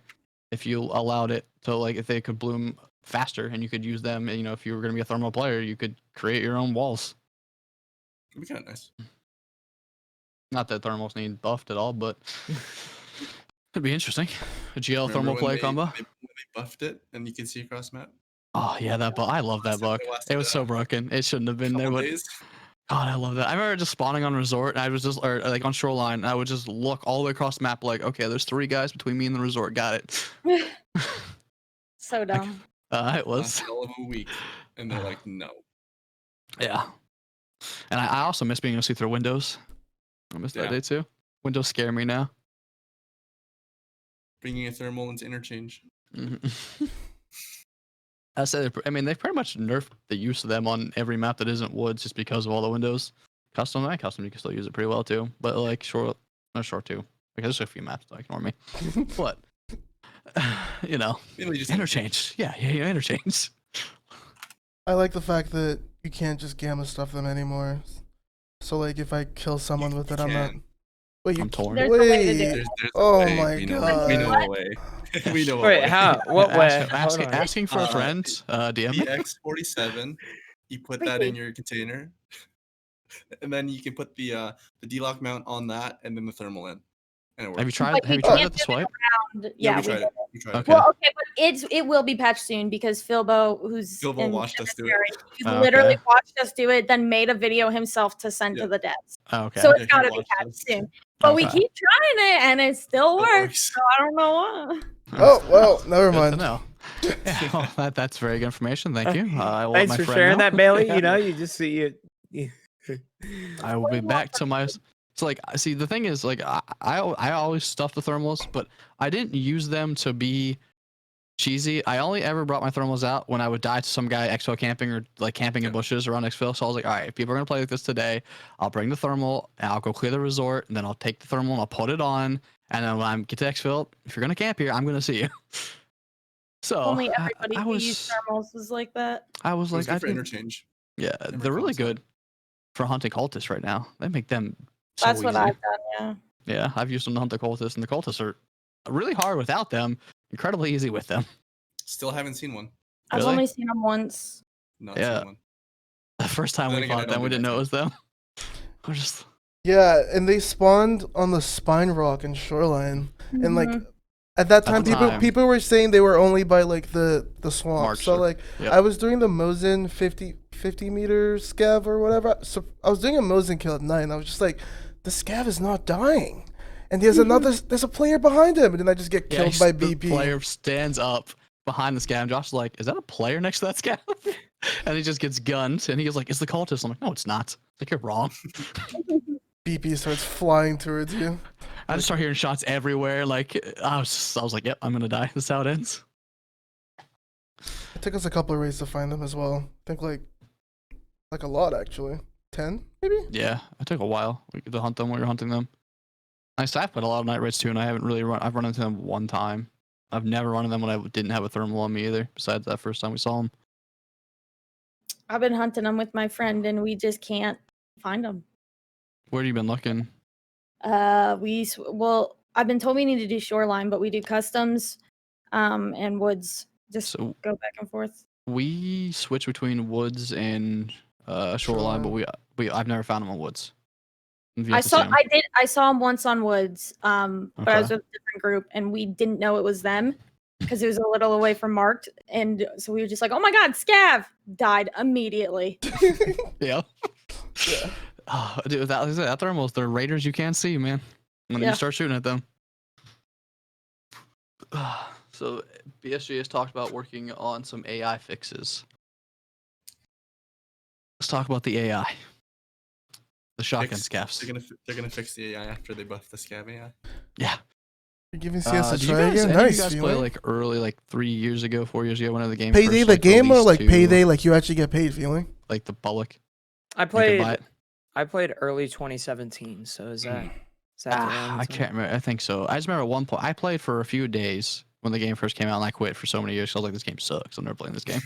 if you allowed it to, like, if they could bloom faster and you could use them. And, if you were going to be a thermal player, you could create your own walls. It'd be kind of nice. Not that thermals need buffed at all, but it'd be interesting. A GL Remember thermal when play they- combo. when they buffed it and you can see across map? Oh yeah, that buck. I love that buck. It was so broken. It shouldn't have been there, Couple but days. God, I love that. I remember just spawning on resort, and I was just, or like on shoreline, and I would just look all the way across the map, like, okay, there's 3 guys between me and the resort. Got it. So dumb. It was. Last hell of a week, and they're like, no. Yeah. And I also miss being able to see through windows. I miss that Yeah. day too. Windows scare me now. Bringing a thermal into interchange. Mhm. I said, I mean, they've pretty much nerfed the use of them on every map that isn't woods just because of all the windows. Custom, you can still use it pretty well too. But like short too. Because there's a few maps that ignore me. But, Mainly just interchange. Yeah, interchange. I like the fact that you can't just gamma stuff them anymore. So like, if I kill someone with it, I'm not. can. Wait, you I'm torn. There's a way to do wait. it. There's a Oh way. my We know a way. We know a Wait, way. how? What way? Hold on. Asking for a friend, DM me. BX47. You put that in your container, and then you can put the D-lock mount on that, and then the thermal in, and it works. Have you tried? But Have you you tried can't at the do it swipe? Yeah, we we tried did. it. We tried Okay. it. Well, okay, but it will be patched soon because Philbo, who's Philbo in watched us do it. Cemetery, he's Oh, literally okay. watched us do it, then made a video himself to send Yeah. to the devs. Oh, okay. So Yeah, it's he gotta be watched patched us. soon. But we Okay. keep trying it and it still It works. works. So I don't know why. Oh well, never Good to mind. know. Yeah, well, that's very good information. Thank you. I will let Thanks my for friend sharing know. that, Bailey. You just see it. I will be back to my. So like, see, the thing is, like, I always stuff the thermals, but I didn't use them to be cheesy. I only ever brought my thermals out when I would die to some guy exfil camping or like camping in bushes around exfil. So I was like, all right, if people are gonna play like this today, I'll bring the thermal and I'll go clear the resort, and then I'll take the thermal and I'll put it on, and then when I get to exfil, if you're gonna camp here, I'm gonna see you. So Only everybody I who was, used thermals was like that. I was It was like, I good for think, interchange. yeah, Never they're really console. good. for hunting cultists right now. They make them so That's what easy. I've done. Yeah. Yeah, I've used them to hunt the cultists, and the cultists are really hard without them. Incredibly easy with them. Still haven't seen one. I've Really? only seen them once. Not Yeah. seen one. The first time Then we again, I fought don't them, we do didn't that know it too. was them. We're just Yeah, and they spawned on the Spine Rock and Shoreline, and like Mhm. at that time, the time. people were saying they were only by like the swamp. Marks So or- like yep. I was doing the Mosin 50 meter scav or whatever. So I was doing a Mosin kill at night, and I was just like, the scav is not dying, and there's a player behind him, and then I just get killed by the BP. player stands up behind the scav. Josh is like, "Is that a player next to that scav?" And he just gets gunned, and he's like, "It's the cultist." I'm like, "No, it's not." Like, you're wrong. BP starts flying towards you. I just start hearing shots everywhere. Like, I was like, "Yep, I'm gonna die." This is how it ends. It took us a couple of raids to find them as well. I think like a lot actually. 10 maybe. Yeah, it took a while to hunt them when we were hunting them. I've played a lot of night raids too, and I haven't really I've run into them one time. I've never run into them when I didn't have a thermal on me either. Besides that first time we saw them. I've been hunting them with my friend, and we just can't find them. Where have you been looking? Well, I've been told we need to do Shoreline, but we do customs, and woods. Just So go back and forth. we switch between woods and shoreline, but I've never found them on woods. You've yet to see 'em. I saw them once on woods, but I was Okay. with a different group, and we didn't know it was them because it was a little away from marked, and so we were just like, "Oh my god, scav!" Died immediately. Yeah. Yeah. Oh, dude, that thermals, they're raiders you can't see, man. When Yeah. you start shooting at them. So BSG has talked about working on some AI fixes. Let's talk about the AI. The shotgun scavs. They're gonna fix the AI after they buff the scav AI. Yeah. You're giving CS a Did you try guys, again. any of Nice. you guys play Feeling. like early, like 3 years ago, 4 years ago, whenever the game Payday first, the like, game or released like to, Payday like you actually get paid feeling? like the public? I You could buy played it. early 2017. So is that the one I that's can't remember. I think so. I just remember at one point I played for a few days when the game first came out, and I quit for so many years. So I was like, "This game sucks. I'm never playing this game."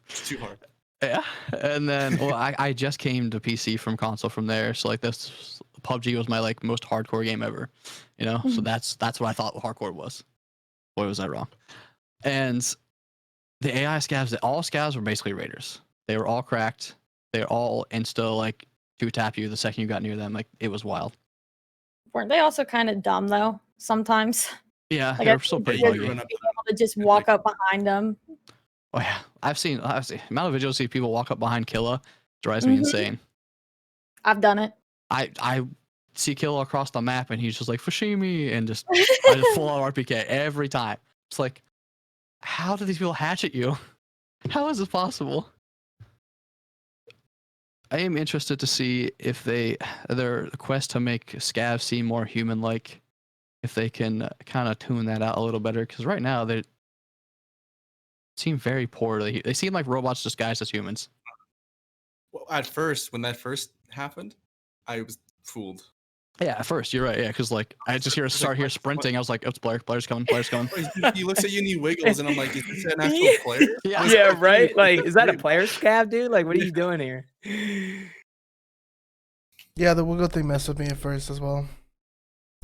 It's too hard. Yeah, and then I just came to PC from console from there. So like this PUBG was my like most hardcore game ever, you know. So that's what I thought hardcore was. Boy, was I wrong. And the AI scavs, all scavs were basically raiders. They were all cracked. They were all insta like two tap you the second you got near them. Like it was wild. Weren't they also kind of dumb though? Sometimes, Yeah, Like, they I were still think pretty Yeah, buggy. you run up being able to just walk up behind them. Oh yeah, I've seen the amount of videos see people walk up behind Killa drives me Mhm. insane. I've done it. I see Killa across the map and he's just like Fushimi and just I just full on RPK every time. It's like, how do these people hatchet you? How is this possible? I am interested to see if their quest to make Scav seem more human-like, if they can kind of tune that out a little better. Because right now they seem very poorly. They seem like robots disguised as humans. Well, at first, when that first happened, I was fooled. Yeah, at first you're right. Yeah, because like I just It's start like, here what- sprinting. I was like, "Oh, it's players coming, players coming." He looks at you and he wiggles, and I'm like, "Is this an actual Yeah. player?" Yeah. I was Yeah, like, right. Like, is that a wait, player scab, dude? Like, what are Yeah. you doing here? Yeah, the wiggle thing messed with me at first as well.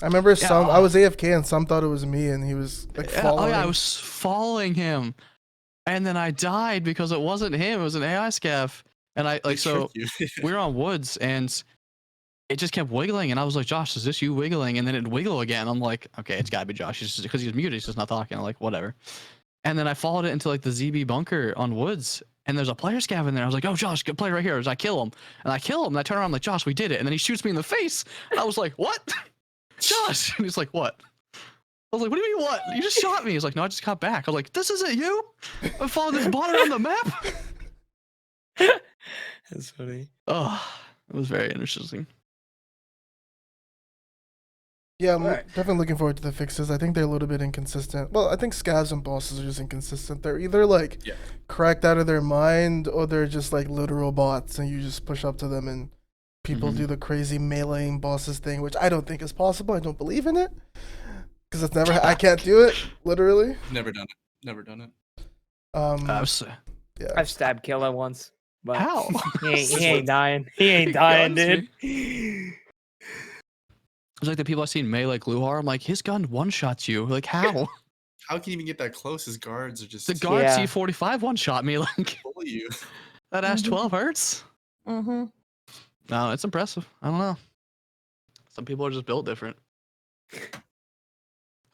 I remember I was AFK and some thought it was me, and he was like Yeah, following. oh yeah, I was following him, and then I died because it wasn't him. It was an AI scav, and I they like so tricked you. we were on woods, and it just kept wiggling, and I was like, "Josh, is this you wiggling?" And then it'd wiggle again. I'm like, "Okay, it's gotta be Josh." He's just because he's muted, he's just not talking. I'm like, whatever. And then I followed it into like the ZB bunker on woods, and there's a player scav in there. I was like, "Oh, Josh, good play right here." I kill him, and I kill him, and I turn around I'm like, "Josh, we did it." And then he shoots me in the face. And I was like, "What?" Josh, and he's like, "What?" I was like, "What do you mean what? You just shot me." He's like, "No, I just got back." I was like, "This isn't you. I'm following this bot around the map." That's funny. Oh, it was very interesting. Yeah, I'm Alright. definitely looking forward to the fixes. I think they're a little bit inconsistent. Well, I think scavs and bosses are just inconsistent. They're either like Yeah. cracked out of their mind, or they're just like literal bots, and you just push up to them and people Mhm. do the crazy meleeing bosses thing, which I don't think is possible. I don't believe in it because it's never. I can't do it literally. Never done it. Never done it. I was, Yeah. I've stabbed Killa once. But How? he ain't dying. He ain't He dying, guns dude. It's like the people I've seen melee Gluhar. I'm like, his gun one-shots you. Like, how? How can you even get that close? His guards are just The guard Yeah. T45 one-shot me. Like, bully you. that ass Mhm. 12 hurts. Mm-hmm. No, it's impressive. I don't know. Some people are just built different.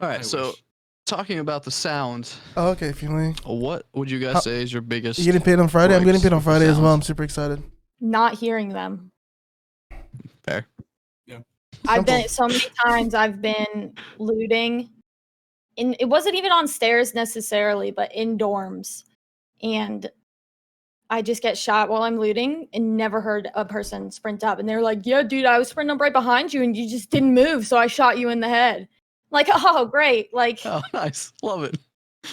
All right, I so wish. talking about the sound, Oh, okay, Finley. what would you guys How- say is your biggest? You getting paid on Friday? I'm getting paid on gripes with the Friday as well. I'm sounds? super excited. Not hearing them. Fair. I've been Simple. so many times I've been looting. It wasn't even on stairs necessarily, but in dorms. And I just get shot while I'm looting and never heard a person sprint up. And they're like, yeah, dude, I was sprinting up right behind you and you just didn't move. So I shot you in the head. Like, oh, great. Like, Oh, nice. Love it.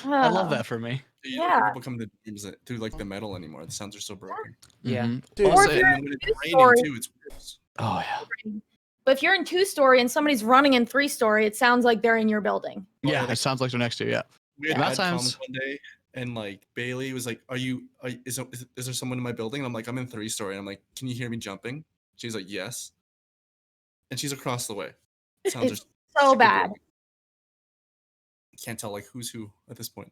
I love that for me. You don't Yeah. hear people come to games through like the metal anymore. The sounds are so broken. Yeah. Mhm. Dude. I'll Or say- if And when it's Two-story. raining too, it's worse. oh yeah. But if you're in 2-story and somebody's running in 3-story, it sounds like they're in your building. Yeah, like- it sounds like they're next to you. Yeah. We had Yeah. bad Sometimes- comms one day, and like Bailey was like, is there someone in my building?" And I'm like, "I'm in 3-story." And I'm like, "Can you hear me jumping?" She's like, "Yes." And she's across the way. Sounds It's are so super bad. broken. Can't tell like who's who at this point.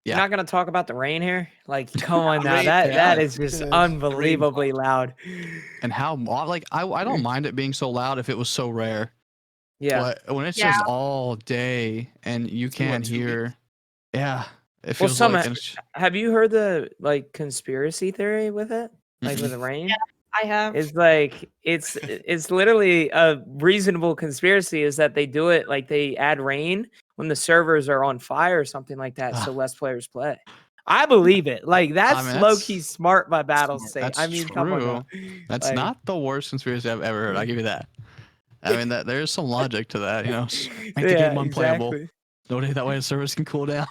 Yeah. You're not gonna talk about the rain here? Like, come on now. Rain, That yeah. is just Good. unbelievably loud. And how like I don't mind it being so loud if it was so rare. Yeah. But when it's Yeah. just all day and you It's been, what, can't 2 hear, weeks? yeah, it Well, feels some like ha- it's- Have you heard the like conspiracy theory with it? Like Mhm. with the rain? I have. It's like it's literally a reasonable conspiracy is that they do it like they add rain when the servers are on fire or something like that, so Ah. less players play. I believe it. Like that's mean, low that's- key smart by battle smart. state. That's I mean, come on. true. Now. That's Like, not the worst conspiracy I've ever heard. I'll give you that. I mean, that there is some logic to that. You know, make the game unplayable. exactly. Nobody that way the servers can cool down.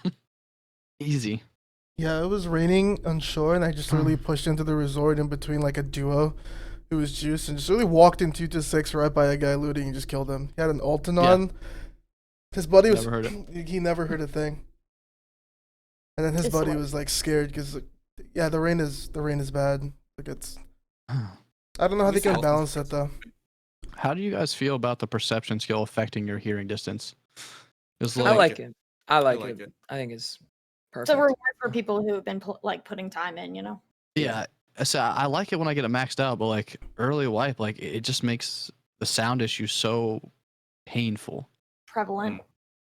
Easy. Yeah, it was raining on shore, and I just literally pushed into the resort in between like a duo who was juiced, and just really walked in 2-6 right by a guy looting and just killed him. He had an Alton Yeah. on. His buddy was Never heard he never heard a thing. And then his It's buddy like- was like scared because yeah, the rain is bad. Like it's I don't know how At they least can Alton's balance it though. How do you guys feel about the perception skill affecting your hearing distance? It's I like, like it. I like, like it. it. I think it's It's perfect. a reward for people who have been like putting time in, you know? yeah. So I like it when I get it maxed out, but like early wipe, like it just makes the sound issue so painful. Prevalent.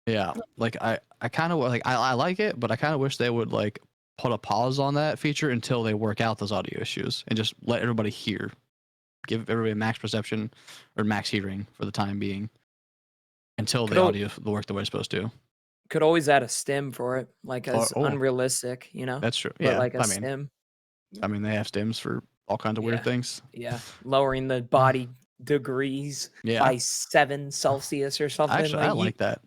Yeah, like I kind of like I like it, but I kind of wish they would like put a pause on that feature until they work out those audio issues and just let everybody hear, give everybody max perception or max hearing for the time being, until the Could al- audio will work the way it's supposed to. Could always add a stim for it, like as oh. unrealistic, you know. That's true. But Yeah, like a I mean, stim, they have stems for all kinds of weird Yeah. things. yeah, lowering the body degrees Yeah, by 7 Celsius or something. actually, I you- like that.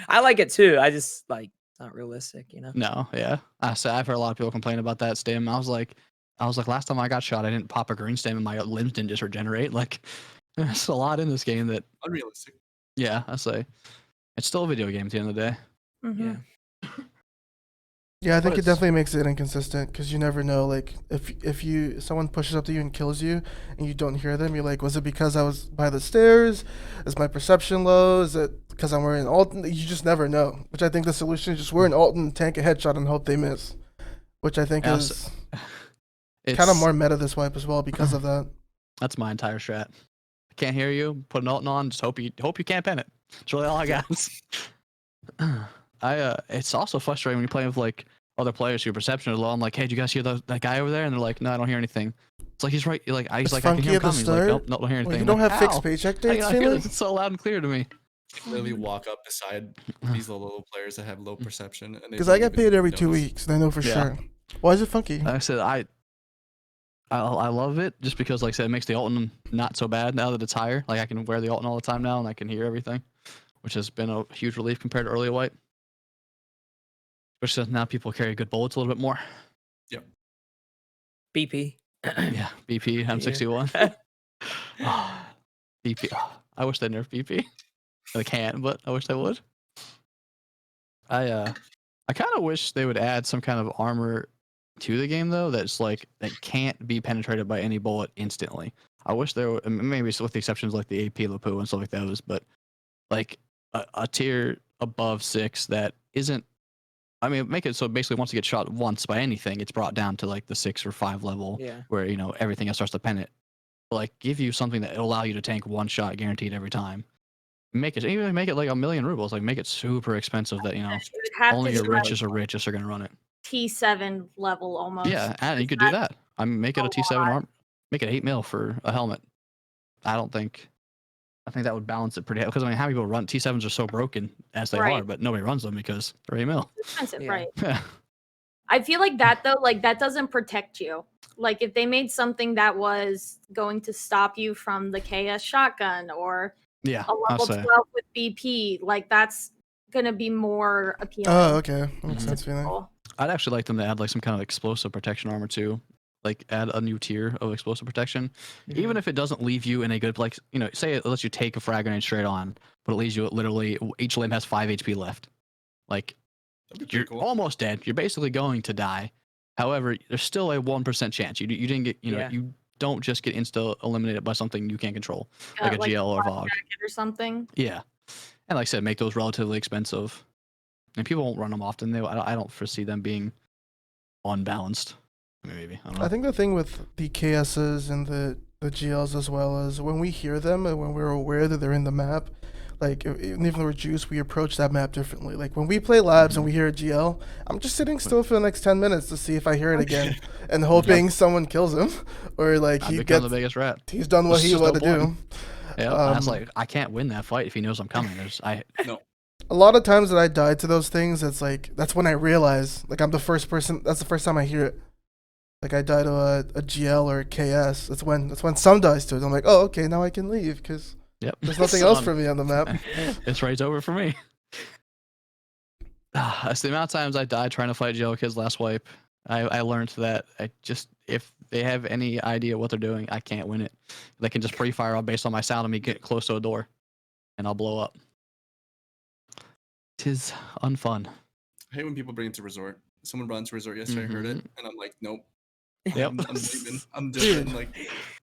I like it too. I just like it's not realistic, you know. No, yeah, I've heard a lot of people complain about that stem. I was like, last time I got shot, I didn't pop a green stem and my limbs didn't just regenerate. Like, there's a lot in this game that, Unrealistic. yeah, I say, it's still a video game at the end of the day. Mhm. Yeah. Yeah, I think it it's- definitely makes it inconsistent because you never know. Like, if someone pushes up to you and kills you and you don't hear them, you're like, was it because I was by the stairs? Is my perception low? Is it because I'm wearing Alton? You just never know. Which I think the solution is just wear an Alton, tank a headshot, and hope they miss. Which I think Yeah, is It's kind of more meta this wipe as well because of that. That's my entire strat. I can't hear you. Put an Alton on. Just hope you can't pen it. That's really all I got. It's also frustrating when you're playing with like other players who perception is low. I'm like, hey, do you guys hear that guy over there? And they're like, no, I don't hear anything. It's like he's right. He's like, It's I can funky hear him at the coming. He's like, start. nope, don't hear anything. Well, you I'm don't like, have fixed how? paycheck How do you dates, not hear Finley? this? It's so loud and clear to me. Literally walk up beside these low players that have low perception. And they Because don't I get even paid every 2 notice. weeks, and I know for Yeah. sure. Why is it funky? Like I said, I love it just because, like I said, it makes the Alton not so bad now that it's higher. Like I can wear the Alton all the time now, and I can hear everything, which has been a huge relief compared to early white. Especially since now people carry good bullets a little bit more. BP. Yeah, BP M61. BP. I wish they nerf BP. They can't, but I wish they would. I kind of wish they would add some kind of armor to the game though that's like that can't be penetrated by any bullet instantly. I wish there were, maybe with the exceptions like the AP Lapu and stuff like those, but like a tier above 6 that isn't. I mean, make it so basically once you get shot once by anything, it's brought down to like the 6 or 5 level Yeah. where everything else starts to pen it. But, like give you something that will allow you to tank one shot guaranteed every time. Make it even make it like 1,000,000 rubles. Like make it super expensive that It would have only to your be like richest or richest are gonna run it. T7 level almost. Yeah, and you could do that. I mean, make it a T7 arm, make it 8 mil for a helmet. I think that would balance it pretty. Because I mean, how many people run T7s are so broken as they Right. are, but nobody runs them because they're 8 mil. It's expensive, Yeah. right? Yeah. I feel like that though, like that doesn't protect you. Like if they made something that was going to stop you from the KS shotgun or Yeah, a I'll level say. 12 with BP, like that's gonna be more appealing. Oh, okay. That makes Mhm. sense. Feeling. People. I'd actually like them to add like some kind of explosive protection armor too. Like add a new tier of explosive protection, even if it doesn't leave you in a good like say it lets you take a frag grenade straight on, but it leaves you at literally each limb has 5 HP left. Like That'd be pretty you're cool. almost dead. You're basically going to die. However, there's still a 1% chance. You didn't get Yeah. you don't just get insta eliminated by something you can't control, like a Like GL or a VOG. jacket or something. Yeah, and like I said, make those relatively expensive, and people won't run them often. I don't foresee them being unbalanced. Maybe I don't know. I think the thing with the KSs and the GLs as well is when we hear them and when we're aware that they're in the map, like even if we're juice, we approach that map differently. Like when we play labs and we hear a GL, I'm just sitting still for the next 10 minutes to see if I hear it again and hoping someone kills him or like I he become gets the biggest rat. he's done what There's he just no wanted to do. point. Yeah, I was Um, like, I can't win that fight if he knows I'm coming. A lot of times that I die to those things, it's like that's when I realize like I'm the first person. That's the first time I hear it. Like I die to a GL or a KS. That's when some dies to it. I'm like, oh, okay, now I can leave because Yep. there's nothing else for me on the map. This raid's over for me. That's the amount of times I died trying to fight GL kids last wipe. I learned that if they have any idea what they're doing, I can't win it. They can just pre-fire all based on my sound of me getting close to a door, and I'll blow up. 'Tis unfun. I hate when people bring it to resort. Someone brought it to resort yesterday. I heard it, and I'm like, nope. Yep. I'm leaving. I'm different. Like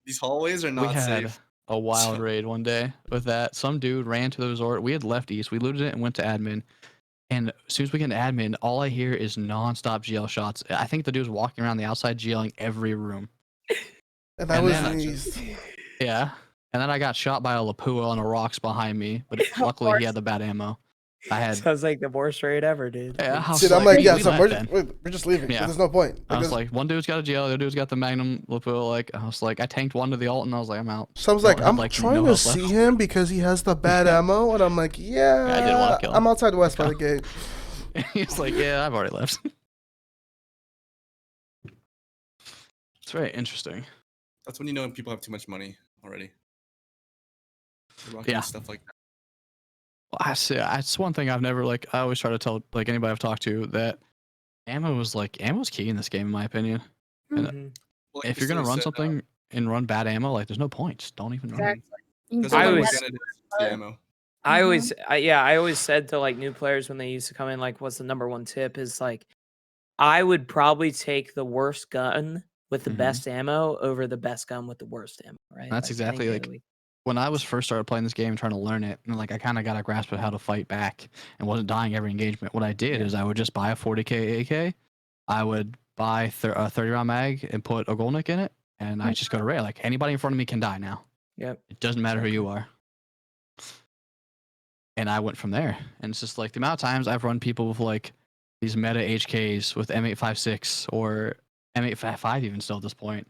these hallways are We not had safe. a wild So- raid one day with that. Some dude ran to the resort. We had left east. We looted it and went to admin. And as soon as we get into admin, all I hear is nonstop GL shots. I think the dude was walking around the outside GLing every room. And that And was then- in East. Yeah. And then I got shot by a Lapua on the rocks behind me, but luckily he had the bad ammo. I had. Sounds like the worst raid ever, dude. Yeah, I was Dude, I'm like, "We yeah, so left then." we're just leaving. Yeah. There's no point. I was Because- like, one dude's got a GL, the other dude's got the Magnum Lapua. Like, I was like, I tanked one to the ult, and I was like, I'm out. So I was I like, don't have, I'm like, trying no to health see left. him because he has the bad ammo, and I'm like, I didn't wanna kill him. I'm outside west by the gate. He's like, yeah, I've already left. It's very interesting. That's when you know people have too much money already. They're rocking Yeah. stuff like that. Well, I see. It's one thing I've never like. I always try to tell like anybody I've talked to that ammo's key in this game, in my opinion. And Mhm. Well, if you're gonna Priscilla run said, something and run bad ammo, like there's no point. Just don't even run. it. Exactly. You can Because build I a was- meta- the ammo. I Mhm. always, I always said to like new players when they used to come in, like, what's the number one tip is like, I would probably take the worst gun with the Mhm. best ammo over the best gun with the worst ammo, right? That's exactly, any day of like, the week. When I was first started playing this game, trying to learn it, and like I kind of got a grasp of how to fight back and wasn't dying every engagement. What I did Yeah. is I would just buy a 40k AK. I would buy a 30 round mag and put a Golnik in it, and I just go to raid. Like anybody in front of me can die now. Yep. It doesn't matter who you are. And I went from there. And it's just like the amount of times I've run people with like these meta HKs with M856 or M855 even still at this point.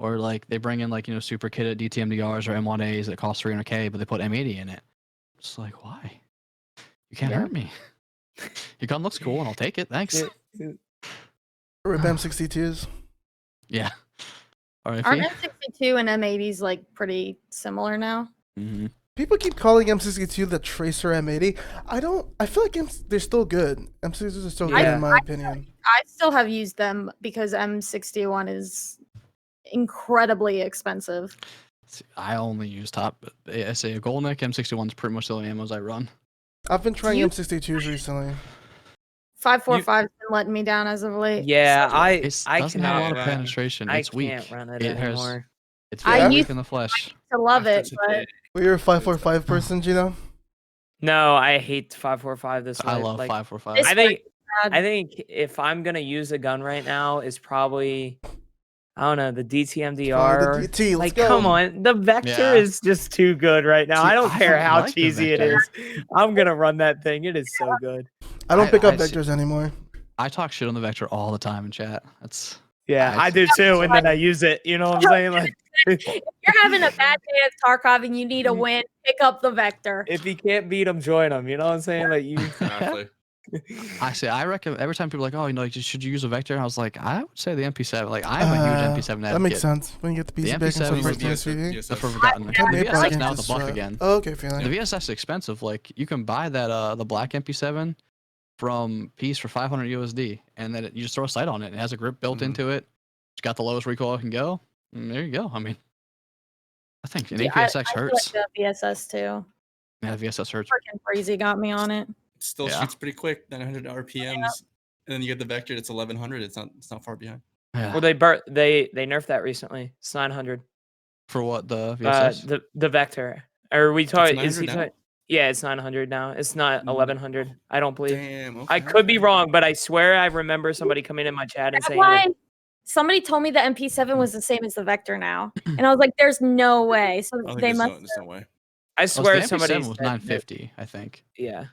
Or like they bring in like, super kitted DTMDRs or M1As that cost 300k, but they put M80 in it. It's like, why? You can't Yeah. hurt me. Your gun looks cool and I'll take it. Thanks. Rip M62s. Yeah. Aren't RFE? M62 and M80s like pretty similar now? Mm-hmm. People keep calling M62 the Tracer M80. I feel like they're still good. M62s are still good Yeah. in my opinion. I still have used them because M61 is incredibly expensive. I only use top. I say a Golnik M61 is pretty much the only ammos I run. I've been trying You- M62s recently. 545 has been letting me down as of late. Yeah, It I doesn't have a cannot lot of run. penetration. I It's weak. can't run it It has. anymore. It's I very used weak in the flesh. to love After it, but today, Were you a 545 person, Gino? No, I hate 545 this way. I love like, 545. This I think bad. I think if I'm gonna use a gun right now, is probably I don't know the DTMDR. Probably the DT, let's like, go. come on, the Vector Yeah. is just too good right now. See, I don't I care don't how like the cheesy it Vector. is. I'm gonna run that thing. It is so good. I don't pick up I see- vectors anymore. I talk shit on the Vector all the time in chat. That's Yeah, I I do too. And then I use it. You know what I'm saying? Like, if you're having a bad day at Tarkov and you need a win, pick up the Vector. if you can't beat them, join them. You know what I'm saying? Like you. exactly. I say I recommend every time people are like, oh, should you use a Vector? I was like, I would say the MP7. Like I'm a huge MP7 advocate. That makes sense. When you get the The PC back MP7 and is first the TV. Yes, That's yes. forgotten. Yeah, The Maybe I VSS can now the just buff try. again. Oh, okay, fine. The VSS is expensive. Like you can buy that the black MP7 from Peace for 500 USD, and then you just throw a sight on it. It has a grip built Mhm. into it. It's got the lowest recoil it can go. And there you go. I mean, I think an Yeah, APSX I feel hurts. like the VSS too. Yeah, VSS hurts. Freaking crazy got me on it. It still Yeah. shoots pretty quick, 900 RPMs, and then you get the Vector. It's 1100. It's not far behind. Yeah. Well, they nerfed that recently. It's 900. For what the VSS? The Vector. Or we talk? Is 900 he now? talking? Yeah, it's 900 now. It's not No. 1100. I don't believe. Damn. I okay, could be okay. wrong, but I swear I remember somebody coming in my chat and That's saying why like, somebody told me the MP7 was the same as the Vector now, and I was like, "There's no way." So I don't think they there's must. there's no way. I Oh, swear the somebody MP7 said was that- 950, I think. Yeah.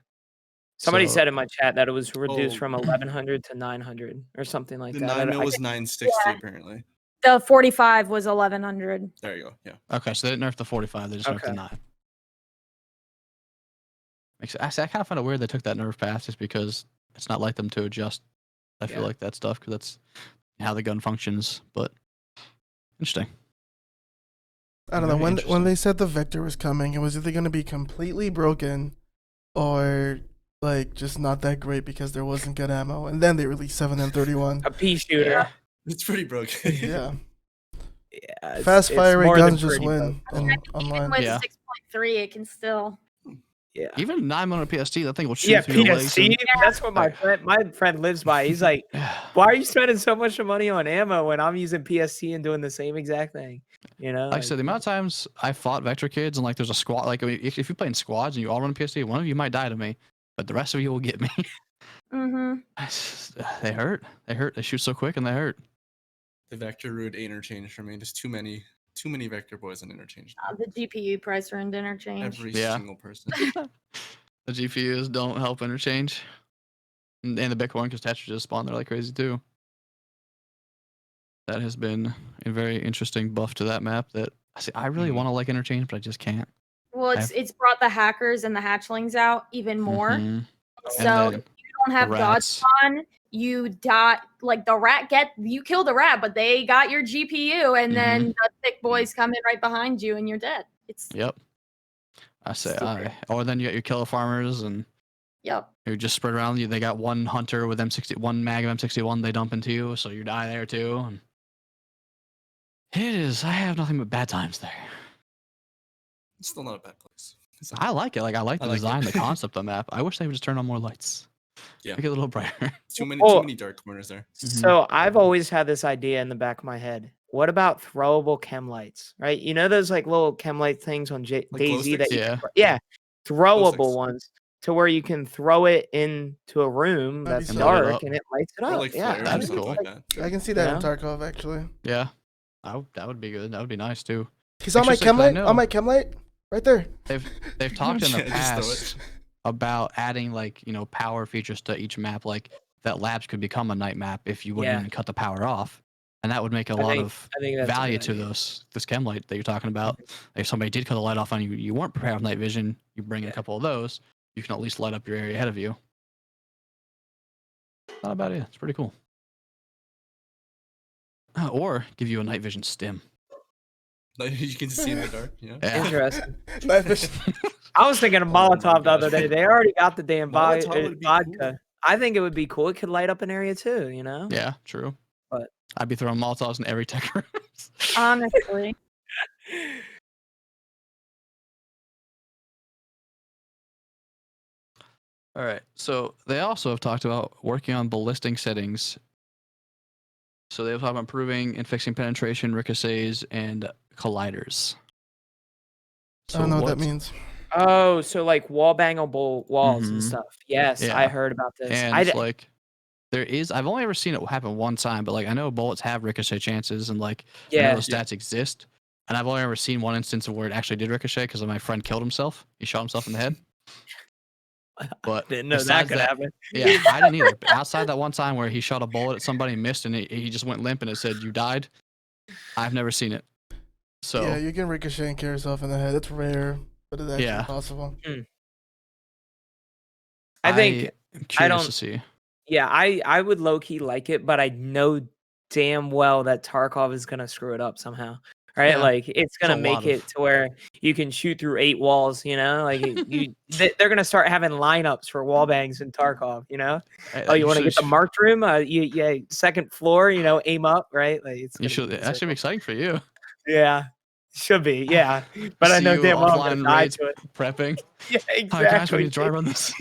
Somebody So- said in my chat that it was reduced Oh. from 1100 to 900 or something like The that. 9 I- mil I was can't- 960 Yeah. apparently. The 45 was 1100. There you go. Yeah. Okay, so they didn't nerf the 45, they just nerfed the Okay. 9. I kind of find it weird they took that nerf path just because it's not like them to adjust. I feel Yeah. like that stuff because that's how the gun functions. But interesting. I don't know. Very When interesting. they said the Vector was coming, it was either going to be completely broken or like just not that great because there wasn't good ammo. And then they released 7M31. a pea shooter. Yeah. It's pretty broken. Yeah. Yeah, it's- Fast it's firing more than guns just pretty, win though. in Even online. with Yeah. 6.3, it can still. Yeah. Even 9mm PST, that thing will shoot Yeah, through your legs. PSC. That's what my friend lives by. He's like, why are you spending so much money on ammo when I'm using PSC and doing the same exact thing? You know, Like I said, the amount of times I fought Vector kids and like there's a squad, like I mean, if you play in squads and you all run PST, one of you might die to me, but the rest of you will get me. Mm-hmm. They hurt. They hurt. They shoot so quick and they hurt. The Vector ruined interchange for me. Just too many Vector boys on interchange. The GPU price ruined interchange. Every Yeah. single person. The GPUs don't help interchange. And the Bitcoin because Tetris just spawned there like crazy too. That has been a very interesting buff to that map that I really Mhm. want to like interchange, but I just can't. Well, it's brought the hackers and the hatchlings out even more. Mhm. So then if you don't have the dodge rats. on, you dot like the rat you kill the rat, but they got your GPU, and then the thick boys come in right behind you, and you're dead. It's Yep. I say Stupid. Or then you got your killer farmers and yep. who just spread around you. They got one hunter with one mag of M61 they dump into you, so you die there too. And it is. I have nothing but bad times there. It's still not a bad place. I like it. Like I like I the like it. design, the concept of the map. I wish they would just turn on more lights. Yeah. Make it a little brighter. Too Oh. many dark corners there. So I've always had this idea in the back of my head. What about throwable chem lights? Right? You know those like little chem light things on Like glow DayZ that sticks? Yeah. throwable sticks. ones to where you can throw it into a room That'd be that's so lit dark up. and it lights it Or up. like Yeah, flares or that'd be something cool. like that. I can see that in Yeah. Tarkov actually. Yeah. That would be good. That would be nice too. He's on my Actually, chem 'cause I light. know- On my chem light, right there. They've talked in the Yeah, just throw past it. about adding like power features to each map, like that labs could become a night map if you wouldn't Yeah. even cut the power off, and that would make a lot of I think that's a value good to idea. this chem light that you're talking about. If somebody did cut the light off on you, you weren't prepared with night vision, you bring in a Yeah. couple of those, you can at least light up your area ahead of you. Not a bad idea. It's pretty cool. Or give you a night vision stim. Like, you can see in the dark. Yeah. Yeah. Interesting. Knife vision. I was thinking of Oh my Molotov the other gosh. day. They already got the damn Molotov would be vodka. cool. I think it would be cool. It could light up an area too, you know? Yeah, true. But- I'd be throwing Molotovs in every tech room. Honestly. All right. So they also have talked about working on ballistic settings. So they have talked about improving and fixing penetration, ricochets, and colliders. I don't know what that what- means. Oh, so like wall bangable walls and Mhm. stuff. Yes, I Yeah. heard about this. And it's like there is. I've only ever seen it happen one time, but like I know bullets have ricochet chances, and like I know yeah, those stats exist. And I've only ever seen one instance of where it actually did ricochet because my friend killed himself. He shot himself in the head. But didn't know that besides could happen. Yeah, I didn't either. But outside that one time where he shot a bullet at somebody, missed, and he just went limp and it said, "You died," I've never seen it. So Yeah, you can ricochet and kill yourself in the head. It's rare, but it's actually Yeah. possible. I think I'm curious don't- to see. yeah, I would low key like it, but I know damn well that Tarkov is gonna screw it up somehow. Right? Yeah, Like it's gonna a make lot it of- to where you can shoot through 8 walls, you know? Like they're gonna start having lineups for wall bangs in Tarkov, you know? Oh, you want to get the marked room? Yeah, second floor, you know, aim up, right? Like it's You gonna should. be That should be exciting for you. yeah. Should be, yeah. But I See know you damn well I'm offline gonna die raids to it. prepping. Yeah, Hi guys, we exactly. need to drive on this.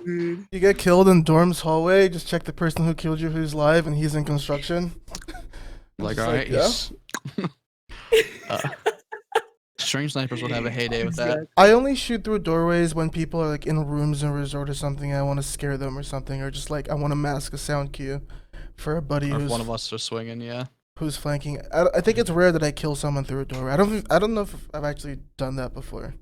Dude. You get killed in Dorm's hallway, just check the person who killed you who's live and he's in construction. Like, Just all right, yeah. Strange snipers would have a heyday with that. I only shoot through doorways when people are like in rooms in resort or something. I want to scare them or something, or just like I want to mask a sound cue for a buddy Or if who's one of us are swinging, yeah. who's flanking. I think it's rare that I kill someone through a doorway. I don't know if I've actually done that before.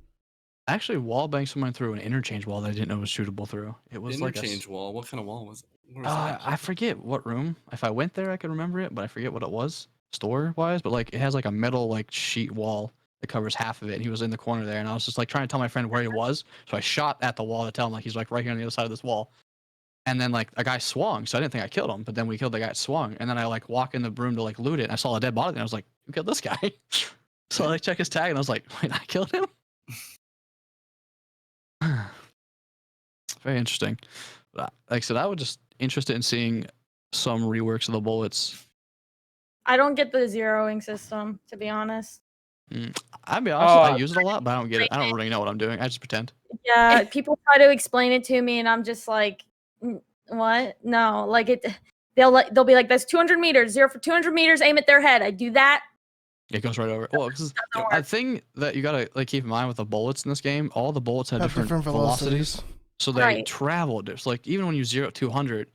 Actually, wall banged someone through an interchange wall that I didn't know was shootable through. It was like Interchange wall. What kind of wall was it? Where was that? I forget what room. If I went there, I could remember it, but I forget what it was store wise. But like, it has like a metal like sheet wall that covers half of it. And he was in the corner there, and I was just like trying to tell my friend where he was. So I shot at the wall to tell him like he's like right here on the other side of this wall. And then like a guy swung, so I didn't think I killed him. But then we killed the guy that swung, and then I like walk in the room to like loot it, and I saw a dead body, and I was like, "Who killed this guy?" So I like check his tag, and I was like, "Wait, I killed him." Very interesting. But like I said, I was just interested in seeing some reworks of the bullets. I don't get the zeroing system, to be honest. I'll be honest, I Oh, use it a lot, but I don't get it. I don't really know what I'm doing. I just pretend. Yeah, people try to explain it to me, and I'm just like, what? No, like it. They'll be like, "That's 200 meters. Zero for 200 meters. Aim at their head." I do that. It goes right over. Well, because Doesn't a work. thing that you gotta like keep in mind with the bullets in this game, all the bullets have different velocities, so they Right. travel. So like even when you zero 200,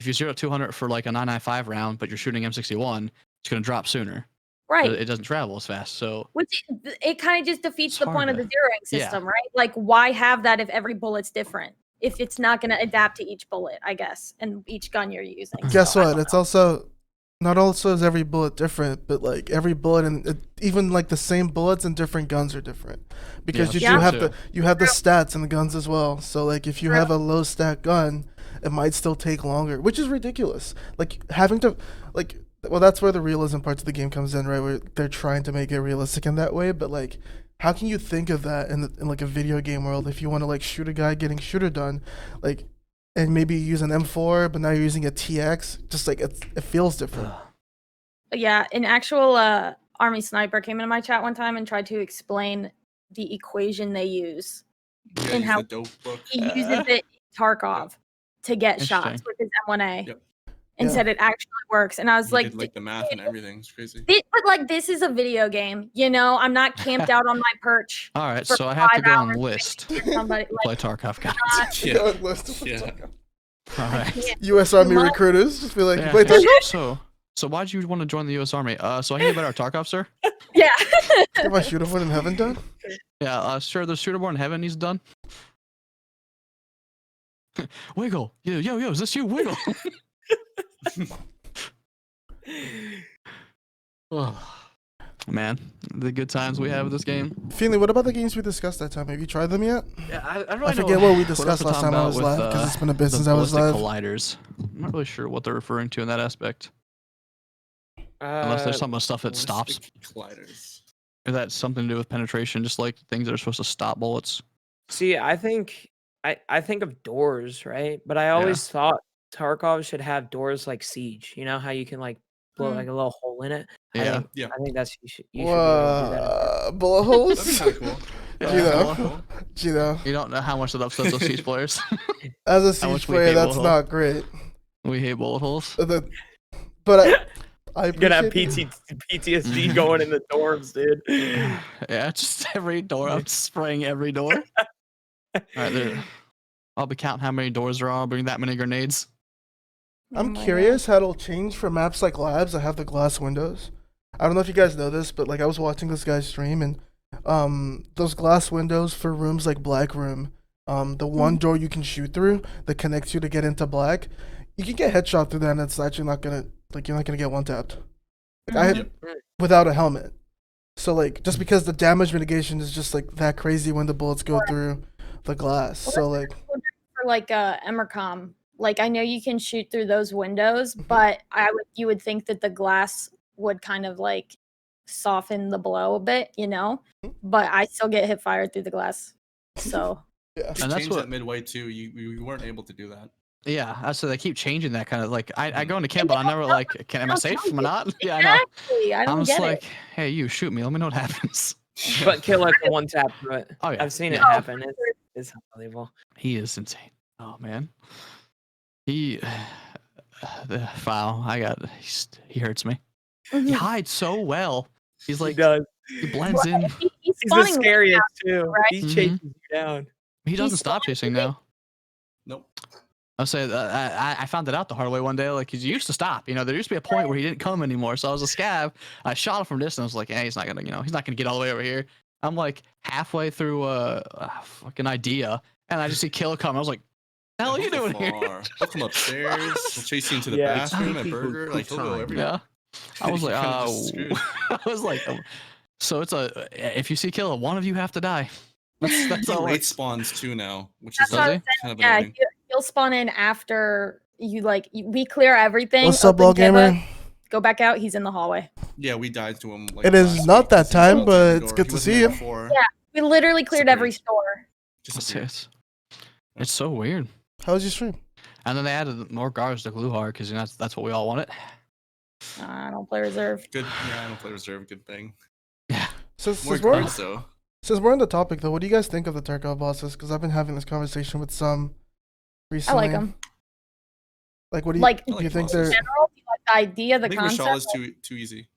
if you zero 200 for like a 995 round, but you're shooting M61, it's gonna drop sooner. Right. It doesn't travel as fast. So Which it kind of just defeats It's the point of hard the zeroing yeah. system, right? Like, why have that if every bullet's different? If it's not going to adapt to each bullet, I guess, and each gun you're using. Guess So I what? don't It's know. also not also is every bullet different, but like every bullet and even like the same bullets and different guns are different because Yeah, you do that's have true. you have the stats in the guns as well. So like if you True. have a low stat gun, it might still take longer, which is ridiculous. Like having to like well, that's where the realism parts of the game comes in, right? Where they're trying to make it realistic in that way, but like how can you think of that in like a video game world if you want to like shoot a guy getting shooter done, like and maybe you use an M4, but now you're using a TX, just like it feels different. Yeah, an actual Army sniper came into my chat one time and tried to explain the equation they use. Yeah, and use how the dope book. He uses it in Tarkov to get shots Interesting. with his M1A Yep. and Yeah. said it actually works. And I was He like, did, like the math and everything. It's crazy. but like this is a video game, you know? I'm not camped out on my perch. all right, For so I have to 5 go on hours list for somebody to play like Tarkov, guys. Yeah. Yeah. Yeah. All right. U.S. Army What? recruiters just be like, Yeah. wait, So why'd you want to join the U.S. Army? So I can get better at Tarkov, sir. yeah. have I shoot one in heaven done? Yeah, sure. The shooter born in heaven, he's done. Wiggle. Yo, is this you? Wiggle. Oh, man, the good times we have with this game. Feely, what about the games we discussed that time? Have you tried them yet? Yeah, I I forget what we discussed else last we're time I talking was about live with, because it's been a bit the since I was ballistic live. colliders. I'm not really sure what they're referring to in that aspect. Unless there's some stuff that stops, Ballistic Colliders. or that's something to do with penetration, just like things that are supposed to stop bullets. See, I think of doors, right? But I always thought Tarkov should have doors like Siege. You know how you can like blow like a little hole in it. Yeah. I think Yeah. you should be able to do that. Bullet holes? That'd be kind of cool. Gino. Gino. You don't know how much that upsets us Siege players. As a How Siege much we player, hate that's Wolf. not great. We hate bullet holes. But I You're gonna have appreciate PTSD going in the dorms, dude. Yeah, just every door. I'm spraying every door. All right, I'll be counting how many doors there are. I'll bring that many grenades. I'm Oh my curious how it'll change for maps like labs that have the glass windows. I don't know if you guys know this, but like I was watching this guy's stream and those glass windows for rooms like Black Room, the one door you can shoot through that connects you to get into Black, you can get headshot through that and it's actually not gonna you're not gonna get one tapped. Like I had without a helmet. So like just because the damage mitigation is just like that crazy when the bullets go through the glass. So like For like Emercom, like I know you can shoot through those windows, but you would think that the glass would kind of like soften the blow a bit, you know? But I still get hip fired through the glass. So yeah. They And that's changed what- that midway too. You weren't able to do that. Yeah, so they keep changing that kind of like I go into camp, but I never like, am I safe? Am I not? Yeah, I know. exactly, I don't I'm just get like, it. hey, you shoot me. Let me know what happens. But Killer can one tap through it. Oh yeah, I've seen it Oh, happen. It's unbelievable. he is insane. Oh man, he. Wow, he hurts me. He hides so well. He's He like does. he blends in. He's He's the spawning right scariest too. right? He Mhm. chases you down. He doesn't he's stop chasing now. Nope. I'll say I found it out the hard way one day. Like he used to stop. You know, there used to be a point where he didn't come anymore. So I was a scav. I shot him from distance. I was like, hey, he's not gonna get all the way over here. I'm like halfway through a fucking idea, and I just see Killer come. I was like, the hell are you doing here? He'll come upstairs. He'll chase you into the Yeah. bathroom at People Burger. Like he'll go time. everywhere. Yeah. I was like, You're kinda oh, just screwed. I was like, so it's if you see Killer, one of you have to die. That's He all. late spawns too now, which That's is what I like, was kind of Yeah, annoying. he'll spawn in after you we clear everything. What's up, open Ball Jibba, Gamer? go back out. He's in the hallway. Yeah, we died to him. Like, It is last not week. that He time, fell but through the it's door. good He to wasn't see there you. before. Yeah. We literally cleared every store. Disappeared. It's so weird. How was your stream? And then they added more guards to glue hard because that's what we all wanted. I don't play reserve. Good. Yeah, I don't play reserve. Good thing. Since More we're cards though. on the topic though, what do you guys think of the Tarkov bosses? Because I've been having this conversation with some I recently. like them. Like, what do you Like, do? You like think bosses. they're? In general, you like the idea, I the think concept. Rashal is too easy.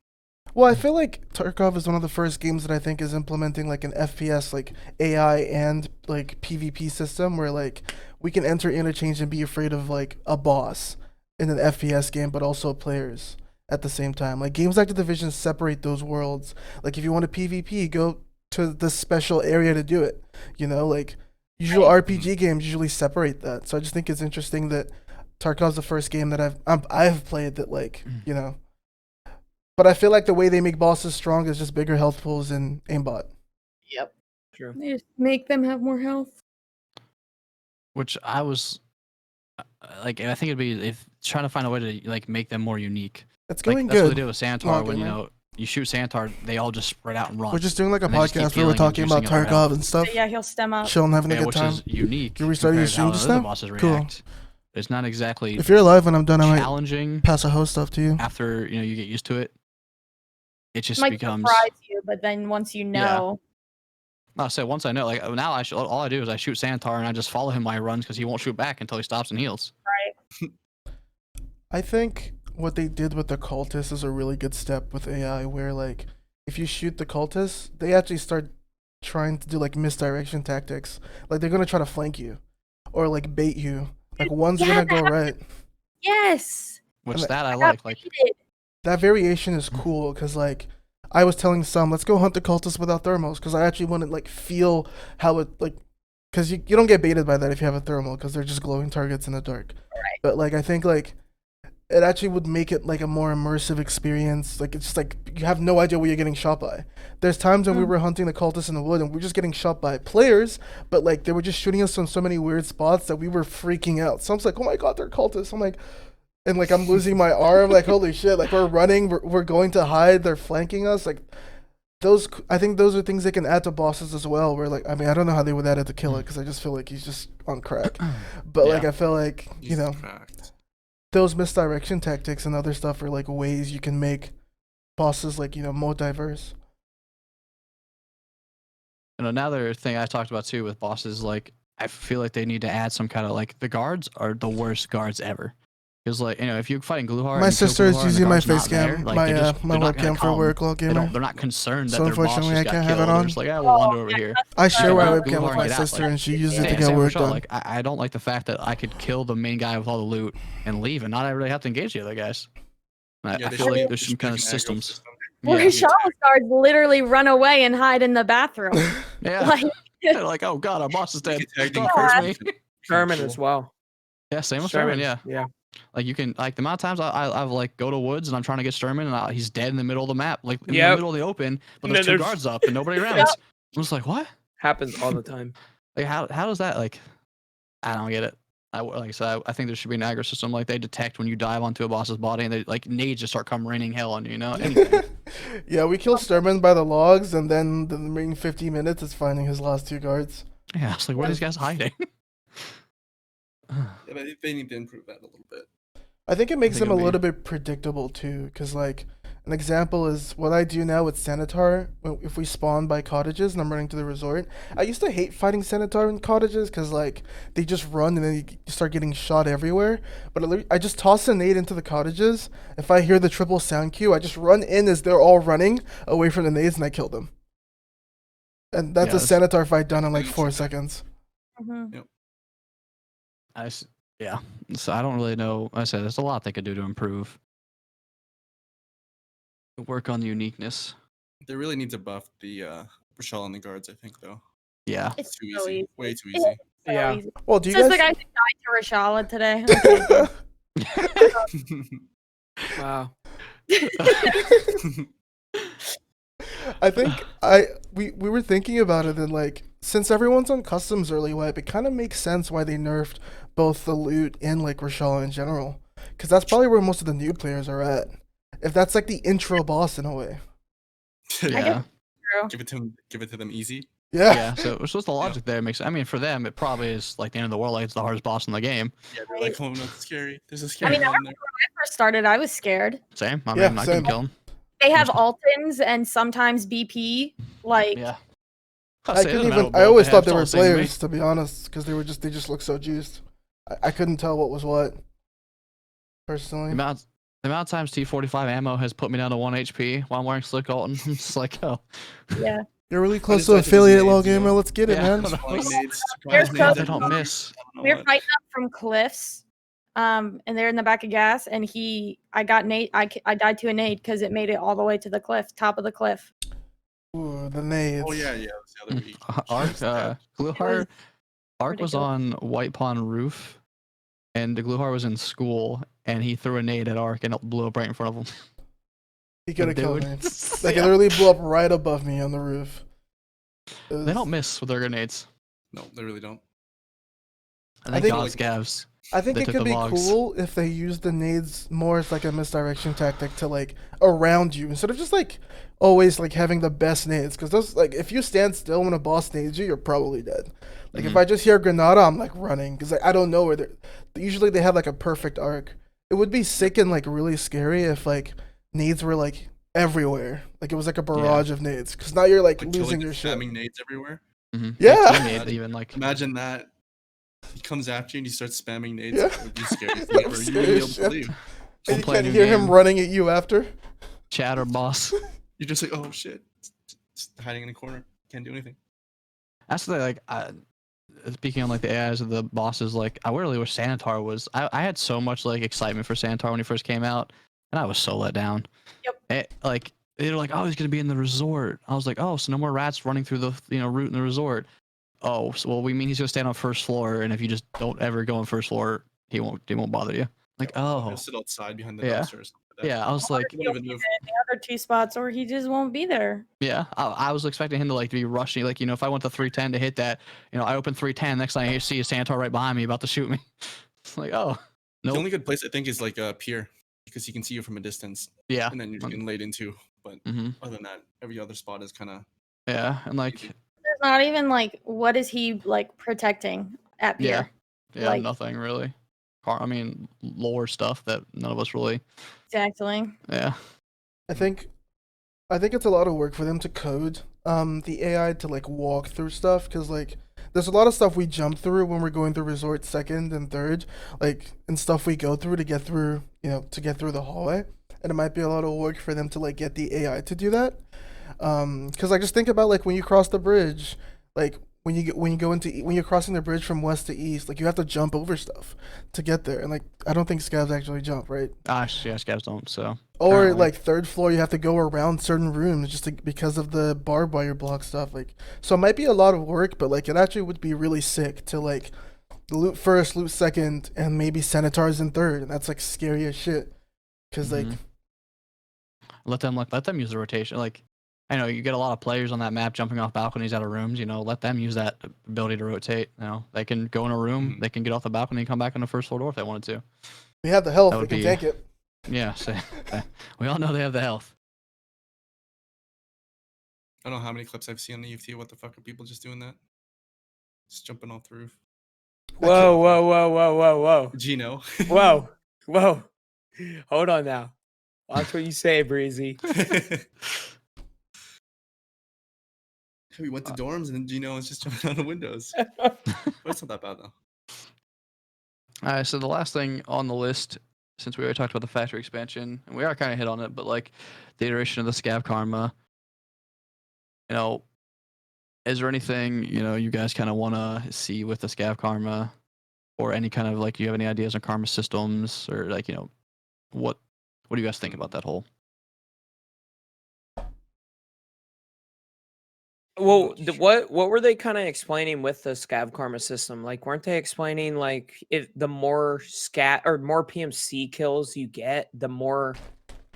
Well, I feel like Tarkov is one of the first games that I think is implementing like an FPS, like AI and like PvP system where like we can enter interchange and be afraid of like a boss in an FPS game, but also players at the same time. Like games like The Division separate those worlds. Like if you want a PvP, go to the special area to do it. You know, like usual RPG games usually separate that. So I just think it's interesting that Tarkov's the first game that I've played that like, you know. But I feel like the way they make bosses strong is just bigger health pools and aimbot. Yep. True. They just make them have more health. Which I was like, I think it'd be if trying to find a way to like make them more unique. It's Like going that's what they good. did with Santar Not when good, you man. know you shoot Santar, they all just spread out and run. We're just doing like a And they just keep podcast where we're healing and talking about juicing up their Tarkov health. and stuff. But yeah, he'll stem up. Chilling, having a Yeah, good which time. is unique. You restarted your compared to stream how just the other now? bosses Cool. react. It's not exactly If you're live when I'm done, I might challenging pass a host stuff to you. after you get used to it. It just Might becomes. surprise you, but then once you know, I'll say once I know, like now all I do is I shoot Santar and I just follow him while he runs because he won't shoot back until he stops and heals. I think what they did with the cultists is a really good step with AI where like if you shoot the cultists, they actually start trying to do like misdirection tactics. Like they're gonna try to flank you. Or like bait you. Like one's Yeah, gonna go right. yes. Which And that I got like. baited. That variation is cool because like I was telling some, let's go hunt the cultists without thermals because I actually want to like feel how it like because you don't get baited by that if you have a thermal because they're just glowing targets in the dark. Right. But like I think like it actually would make it like a more immersive experience. Like it's just like you have no idea what you're getting shot by. There's times when we were hunting the cultists in the wood and we are just getting shot by players, but like they were just shooting us from so many weird spots that we were freaking out. So I'm like, oh my god, they're cultists. I'm like, and like I'm losing my arm. Like holy shit! Like we're running, we're going to hide. They're flanking us. Like those, I think those are things they can add to bosses as well. Where like I mean I don't know how they would add it to Killer because I just feel like he's just on crack. But like Yeah. I feel like you know Cracked. those misdirection tactics and other stuff are like ways you can make bosses like more diverse. another thing I talked about too with bosses, like I feel like they need to add some kind of like the guards are the worst guards ever. Because like if you're fighting Gluhar, My and you kill sister is Gluhar and the using my guard's not face cam, there, like, my they're not gonna webcam for come. work, lol gamer. They're not concerned that So their boss unfortunately, just I got can't have killed. it They're on. just like, we'll wander over here. I share my Gluhar webcam with and my get out, sister, like, and she uses it Yeah, to get same work with Shaw, done. like I don't like the fact that I could kill the main guy with all the loot and leave and not really have to engage the other guys. I they feel should- like they there's should some kind make of an aggro systems. system. Yeah, Rashala's guards literally run away and hide in the bathroom. yeah. Like, They're like, oh god, our boss is dead. Get tagged in Don't first hurt me. and Sherman cool. as well. Yeah, same with Sherman. Yeah, Yeah. like you can like the amount of times I've like go to woods and I'm trying to get Sherman and he's dead in the middle of the map, like in the Yep. middle of the open, but And there's then two guards up and nobody around. Yep. I'm just like, what? Happens all the time. Like how does that like? I don't get it. Like I said, I think there should be an aggro system. Like they detect when you dive onto a boss's body and they like nades just start come raining hell on you. You know? Anything. Yeah, we kill Sturman by the logs, and then the remaining 50 minutes is finding his last two guards. Yeah, it's like where are these guys hiding? Yeah, they need to improve that a little bit. I think it makes think them a it'd be- little bit predictable too, because like an example is what I do now with Sanitar. If we spawn by cottages and I'm running to the resort, I used to hate fighting Sanitar in cottages because like they just run and then you start getting shot everywhere. But I just toss a nade into the cottages. If I hear the triple sound cue, I just run in as they're all running away from the nades and I kill them. And that's Yeah, a Sanitar fight done in like 4 seconds. mhm. Yeah. So I don't really know. Like I said there's a lot they could do to improve. Work on the uniqueness. They really need to buff the Rochelle and the guards, I think, though. Yeah. It's Too so easy. easy. Way too It's easy. so Yeah. easy. Well, do you This is the guys? guy who died to Rashala today. Wow. I think we were thinking about it, and like since everyone's on customs early wipe, it kind of makes sense why they nerfed both the loot and like Rashala in general, because that's probably where most of the new players are at. If that's like the intro boss in a way. Yeah. True. Give it to them easy. Yeah. Yeah. So it's just the logic there makes. I mean, for them, it probably is like the end of the world. Like it's the hardest boss in the game. Yeah, they're like, oh no, it's scary. There's a I scary mean, I one remember when I first started, I was scared. Same. I Yeah, mean, I couldn't same. kill him. They have Altons and sometimes BP. Like, Yeah. I couldn't even. I always thought they were players, to be honest, because they just look so juiced. I couldn't tell what was what. Personally. The amount of times T45 ammo has put me down to 1 HP while I'm wearing Slick Alton. I'm just like, oh. yeah. You're really close just to like to affiliate nades, lol you gamer. know? Let's get it, Yeah. man. Surprise nades, They're surprise so- nades, They don't miss. I don't know We were what. fighting up from cliffs, and they're in the back of gas, and I got nade. I died to a nade because it made it all the way to the cliff, top of the cliff. Ooh, the nades. Oh yeah, that's the other week. Ark, Gluhar, Ark was ridiculous. on White Pond roof, and the Gluhar was in school, and he threw a nade at Ark, and it blew up right in front of him. He could have killed Dude. me. Like it literally blew up right above me on the roof. It They don't was- miss with their grenades. No, they really don't. I I think think- God's Gavs. I think They it took could the be logs. cool if they used the nades more as like a misdirection tactic to like around you instead of just like always like having the best nades. Because those like if you stand still when a boss nades you, you're probably dead. Like if Mhm. I just hear Granada, I'm like running because like I don't know where they're. Usually they have like a perfect arc. It would be sick and like really scary if like nades were like everywhere. Like it was like a barrage of nades. Because now you're like Like losing killing your shit. spamming nades everywhere. Mhm. Yeah. Teammate even like. Imagine that. He comes after you and you start spamming nades. Yeah. That would be scary. That's Thing for you scary to be able shit. to believe. And you play a can't new hear him game. running at you after. Chatter boss. You're just like, oh shit, just hiding in a corner, can't do anything. That's the like. Speaking on like the AIs of the bosses, like I really wish Sanitar was. I had so much like excitement for Sanitar when he first came out, and I was so let down. Yep. Like they were like, oh, he's gonna be in the resort. I was like, oh, so no more rats running through the route in the resort. Oh, so, well, we mean he's gonna stand on first floor, and if you just don't ever go on first floor, he won't bother you. Like, oh, He'll sit outside behind the Yeah. dumpster or something like that. yeah. I was like, He won't even move. The other two spots, or he just won't be there. yeah. I was expecting him to like to be rushing. Like, if I went to 310 to hit that, I open 310. Next thing I see is Sanitar right behind me, about to shoot me. It's like, oh, The no. only good place I think is like a pier because he can see you from a distance, Yeah. and then you're getting laid into. But hmm other than that, every other spot is kind of. Yeah, and like, There's not even like what is he like protecting at yeah, pier? yeah, Like- nothing really. I mean, lore stuff that none of us really. Exactly. Yeah. I think I think it's a lot of work for them to code the AI to like walk through stuff because like there's a lot of stuff we jump through when we're going through resort second and third, like and stuff we go through to get through to get through the hallway, and it might be a lot of work for them to like get the AI to do that. Because I just think about like when you cross the bridge, like when you're crossing the bridge from west to east, like you have to jump over stuff to get there, and like I don't think scavs actually jump, right? Yeah, scavs don't. So Or currently. like third floor, you have to go around certain rooms just because of the barbed wire block stuff. Like, so it might be a lot of work, but like it actually would be really sick to like loot first, loot second, and maybe Senators in third, and that's like scary as shit. Cause like let them use the rotation. Like I know you get a lot of players on that map jumping off balconies out of rooms. Let them use that ability to rotate. They can go in a room, they can get off the balcony and come back on the first floor door if they wanted to. we have the health, That we would can be- tank it. Yeah, so, we all know they have the health. I don't know how many clips I've seen on the UFT. What the fuck are people just doing that? Just jumping off the roof. Whoa, whoa, whoa, whoa, whoa, whoa. Gino. Whoa, whoa. Hold on now. Watch what you say, Breezy. We went to dorms and then Gino was just jumping out of windows. But it's not that bad though. All right, so the last thing on the list, since we already talked about the factory expansion, and we are kind of hit on it, but like the iteration of the scav karma, is there anything you guys kind of want to see with the scav karma, or any kind of like, do you have any ideas on karma systems, or like what do you guys think about that whole? Well, what were they kind of explaining with the scav karma system? Like, weren't they explaining like if the more scat or more PMC kills you get, the more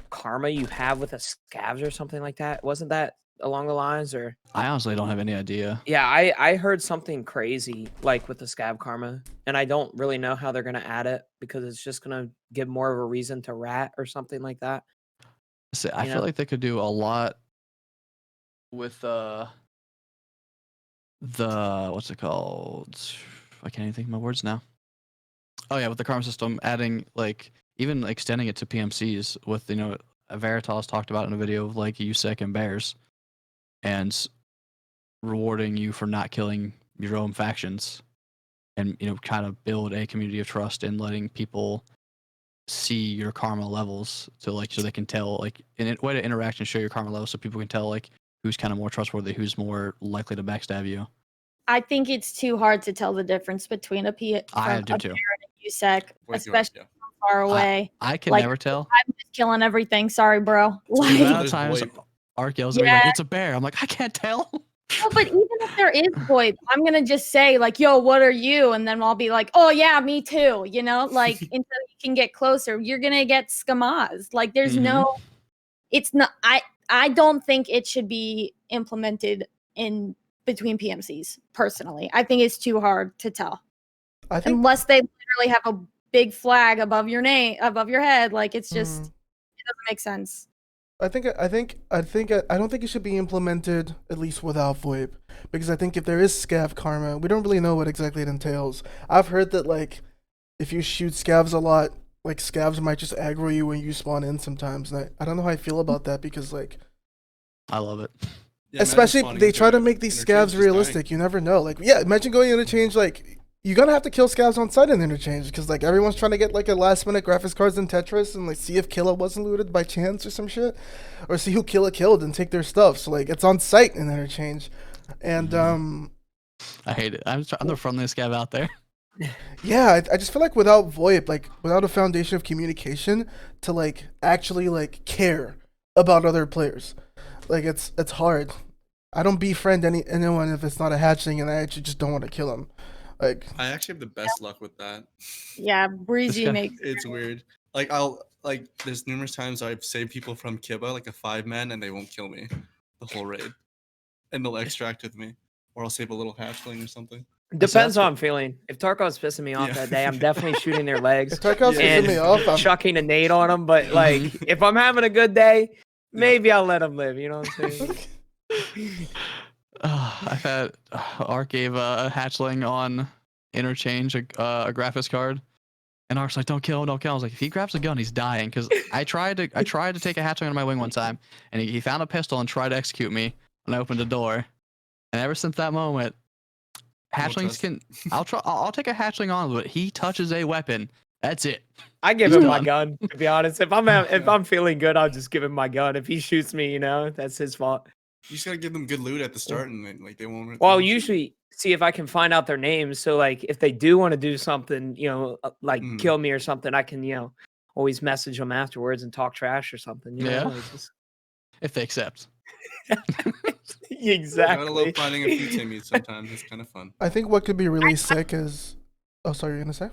karma you have with the scavs or something like that? Wasn't that along the lines? Or I honestly don't have any idea. yeah, I heard something crazy like with the scav karma, and I don't really know how they're gonna add it because it's just gonna give more of a reason to rat or something like that. See, I You feel know? like they could do a lot with the what's it called? I can't even think of my words now. Oh yeah, with the karma system, adding like even extending it to PMCs with Veritas talked about in a video of like USEC and Bears, and rewarding you for not killing your own factions, and kind of build a community of trust and letting people see your karma levels so they can tell like in a way to interact and show your karma levels so people can tell like who's kind of more trustworthy, who's more likely to backstab you. I think it's too hard to tell the difference between a P I from do a too. Bear and a USEC, Wait, you're right, especially yeah. from far away. I can Like, never tell. I'm just killing everything. Sorry, bro. The Like- amount There's of times VoIP. Ark yells at me Yeah. like, it's a bear. I'm like, I can't tell. No, but even if there is VoIP, I'm gonna just say like, "Yo, what are you?" And then I'll be like, "Oh yeah, me too." Like until you can get closer, you're gonna get scammaz. Like, there's no. It's not. I don't think it should be implemented in between PMCs. Personally, I think it's too hard to tell I think unless they literally have a big flag above your name, above your head. Like, it's just it doesn't make sense. I don't think it should be implemented at least without VoIP, because I think if there is scav karma, we don't really know what exactly it entails. I've heard that like if you shoot scavs a lot, like scavs might just aggro you when you spawn in sometimes. And I don't know how I feel about that because like I love it. Yeah, imagine especially spawning they into try to an make these interchange, scavs just dying. realistic. You never know. Like yeah, imagine going interchange like. You're gonna have to kill scavs on site in interchange because like everyone's trying to get like a last minute graphics cards in Tetris and like see if Killa wasn't looted by chance or some shit, or see who Killa killed and take their stuff. So like it's on site in interchange, and I hate it. I'm the friendliest scav out there. yeah, I just feel like without VoIP, like without a foundation of communication to like actually like care about other players, like it's hard. I don't befriend anyone if it's not a hatchling and I actually just don't want to kill them. Like I actually have the best luck with that. Yeah, Breezy guy- makes. It's weird. Like there's numerous times I've saved people from Kiba, like a 5-man, and they won't kill me the whole raid, and they'll extract with me, or I'll save a little hatchling or something. Depends how I'm feeling. If Tarkov's pissing me off Yeah. that day, I'm definitely shooting their legs if Tarkov's Yeah. pissing me off, I'm chucking a nade on them. But like, if I'm having a good day, maybe I'll let them live. You know what I'm saying? I've had Ark gave a hatchling on interchange a graphics card, And Ark's like, don't kill him, don't kill him. I was like, if he grabs a gun, he's dying. Because I tried to take a hatchling on my wing one time, and he found a pistol and tried to execute me. And I opened the door. And ever since that moment, hatchlings can. I'll take a hatchling on, but he touches a weapon. That's it. I give He's him my done. gun. To be honest, if I'm feeling good, I'll just give him my gun. If he shoots me, that's his fault. You just gotta give them good loot at the start, and then, like they won't. Well, I'll usually see if I can find out their names. So like, if they do want to do something, like kill me or something, I can, always message them afterwards and talk trash or something. Yeah. Like just... If they accept. Exactly. I love finding a few Timmies sometimes. It's kind of fun. I think what could be really sick is. Oh, sorry, you're gonna say?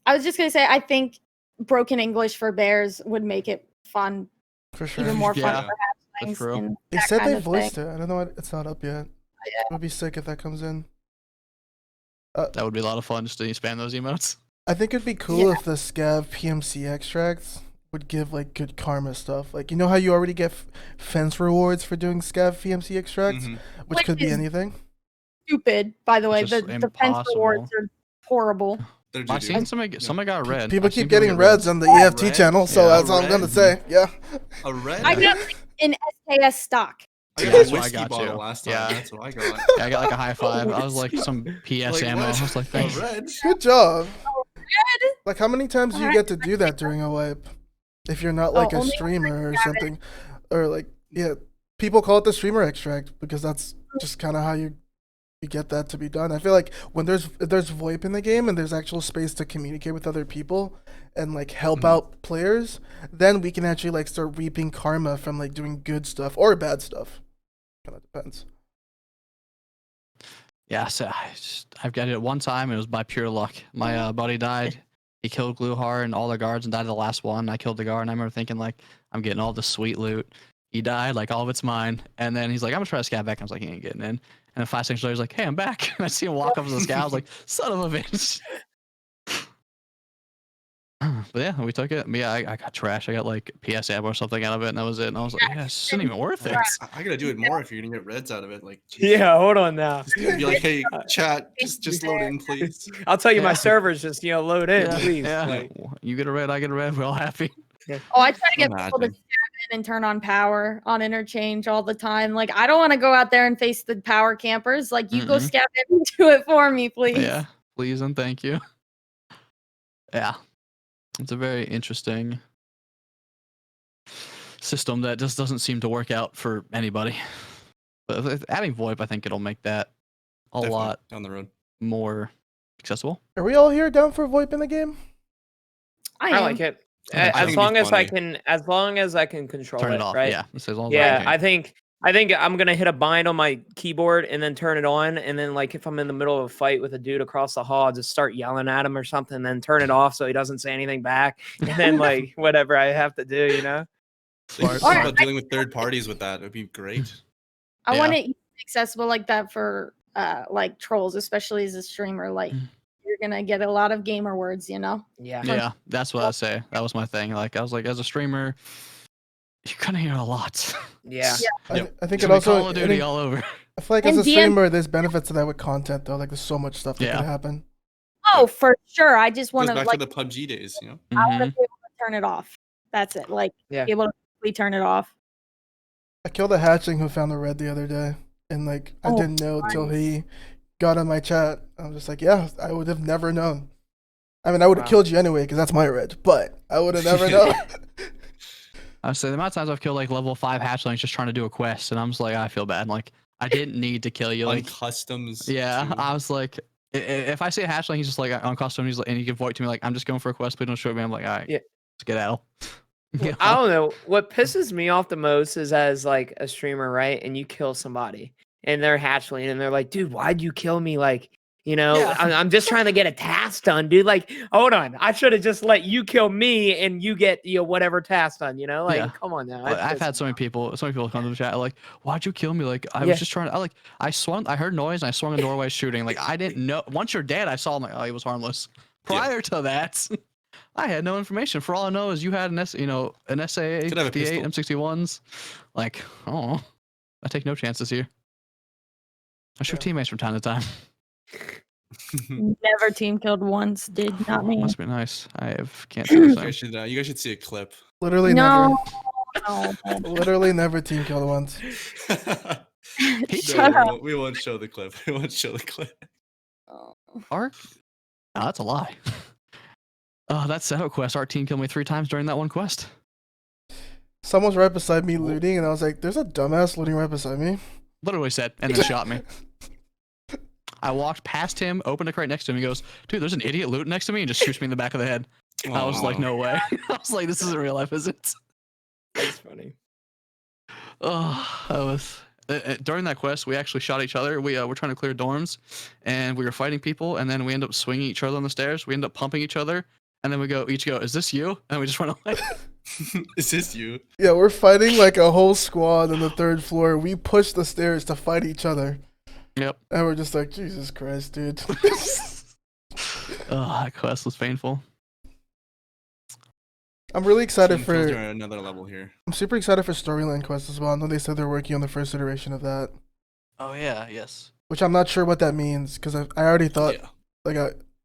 I was just gonna say, I think broken English for bears would make it fun, For sure. even more fun Yeah, for that's hatchlings. true. and They that said kind they of voiced thing. it. I don't know. It's not up yet. It would be sick if that comes in. That would be a lot of fun just to spam those emotes. I think it'd be cool if the scav PMC extracts would give like good karma stuff. Like, you know how you already get fence rewards for doing scav PMC extracts, Mhm. which Which could be is anything. Stupid, by the way. It's The just defense rewards are horrible. They're I've doo-doo. seen somebody got red. People I've seen keep getting get reds on the EFT Red? channel, so Yeah. that's all I'm gonna Red? say. Yeah. A red. I got an SKS stock. I Yeah, got that's a what I whiskey got bottle too. last time. Yeah. That's what I got. Yeah, I got like a high five. I was like some PS Like, ammo. what? I was like, A thanks. red. Good job. Red? Like, how many times do you get to do that during a wipe? If you're not like a only streamer or something, or like, yeah, people call it the streamer extract because that's just kind of how you get that to be done. I feel like when if there's VoIP in the game and there's actual space to communicate with other people and like help out players, then we can actually like start reaping karma from like doing good stuff or bad stuff. Kind of depends. Yeah, so I've got it one time. It was by pure luck. My buddy died. He killed Gluhar and all the guards and died the last one. I killed the guard, and I remember thinking like, I'm getting all the sweet loot. He died, like all of it's mine. And then he's like, I'm gonna try to scav back. I was like, he ain't getting in. And then 5 seconds later, he's like, hey, I'm back. And I see him walk up to the scout. I was like, son of a bitch. But yeah, we took it. Yeah, I got trash. I got like PS ammo or something out of it, and that was it. And I was like, yeah, this isn't even worth it. I gotta do it more if you're gonna get reds out of it. Like, Yeah, hold on now. just be like, hey, chat, just load in, please. I'll tell you, my Yeah. servers just load in, Yeah, please. yeah. Like, You get a red, I get a red. We're all happy. Oh, I try to get people to Imagine. stab in and turn on power on interchange all the time. Like, I don't want to go out there and face the power campers. Like, you go stab in and do it for me, please. Yeah, please and thank you. Yeah, it's a very interesting system that just doesn't seem to work out for anybody. But with adding VoIP, I think it'll make that a Definitely, lot down the road. more accessible. Are we all here down for VoIP in the game? I am. like it. I think As it'd long be as I funny. can control Turn it, it off. right? Yeah, as long as Yeah, I can. I think I'm gonna hit a bind on my keyboard and then turn it on, and then like if I'm in the middle of a fight with a dude across the hall, I'll just start yelling at him or something, then turn it off so he doesn't say anything back, and then like whatever I have to do, Like, Smart. think about dealing with third parties with that. It'd be great. I Yeah. want it accessible like that for like trolls, especially as a streamer. Like, you're gonna get a lot of gamer words, Yeah. Yeah, that's what I say. That was my thing. Like I was like, as a streamer, you're gonna hear a lot. Yeah. Yep. I think It's it gonna be also. Call of Duty all over. I feel like as And a DM streamer, there's benefits to that with content though. Like there's so much stuff that Yeah. can happen. Oh, for sure. I just want Goes to back like to the PUBG days, you know. I want to Mhm. be able to turn it off. That's it. Like, Yeah. be able to completely turn it off. I killed a hatchling who found the red the other day, and like I Oh, didn't know till he got on my chat. I was just like, yeah, I would have never known. I mean, I would have Wow. killed you anyway because that's my red, but I would have never known. I say the amount of times I've killed like level 5 hatchlings just trying to do a quest, and I'm just like, I feel bad. Like I didn't need to kill you. On Like customs. yeah, too. I was like, if I see a hatchling, he's just like on custom, he's like, and he can voice to me like, I'm just going for a quest, please don't shoot me. I'm like, all right, Yeah. let's get out. Well, I don't know. What pisses me off the most is as like a streamer, right? And you kill somebody and they're hatchling and they're like, dude, why'd you kill me? Like, Yeah. I'm just trying to get a task done, dude. Like, hold on. I should have just let you kill me and you get, whatever task done, Like, Yeah. come on now. Like, That I've had pisses so me many people come to the chat like, why'd you kill me? Like I Yeah. was just trying to, I swung, I heard noise and I swung a doorway shooting. Like I didn't know. Once you're dead, I saw him like, oh, he was harmless. Yeah. Prior to that, I had no information. For all I know is you had an SAA, Could have a D8, pistol. M61s. Like, I don't know. I take no chances here. I shoot Yeah. teammates from time to time. Never team killed once. Did not me. Must be nice. Can't say the same. You guys should see a clip. Literally No. never. Literally never team killed once. Shut up. We won't show the clip. We won't show the clip. Ark? No, that's a lie. Oh, that setup quest. Our team killed me 3 times during that one quest. Someone's right beside me looting, and I was like, "There's a dumbass looting right beside me." Literally said, and then shot me. I walked past him, opened a crate next to him. He goes, "Dude, there's an idiot looting next to me," and just shoots me in the back of the head. I was like, "No way!" I was like, "This isn't real life, is it?" That's funny. Oh, that was during that quest. We actually shot each other. We were trying to clear dorms, and we were fighting people. And then we end up swinging each other on the stairs. We end up pumping each other, and then we each go, "Is this you?" And we just run away. Is this you? Yeah, we're fighting like a whole squad on the 3rd floor. We push the stairs to fight each other. Yep. And we're just like, Jesus Christ, dude. Oh, that quest was painful. I'm really excited Team kills for. are another level here. I'm super excited for storyline quests as well. I know they said they're working on the first iteration of that, Oh yeah, yes. which I'm not sure what that means because I already thought Yeah. like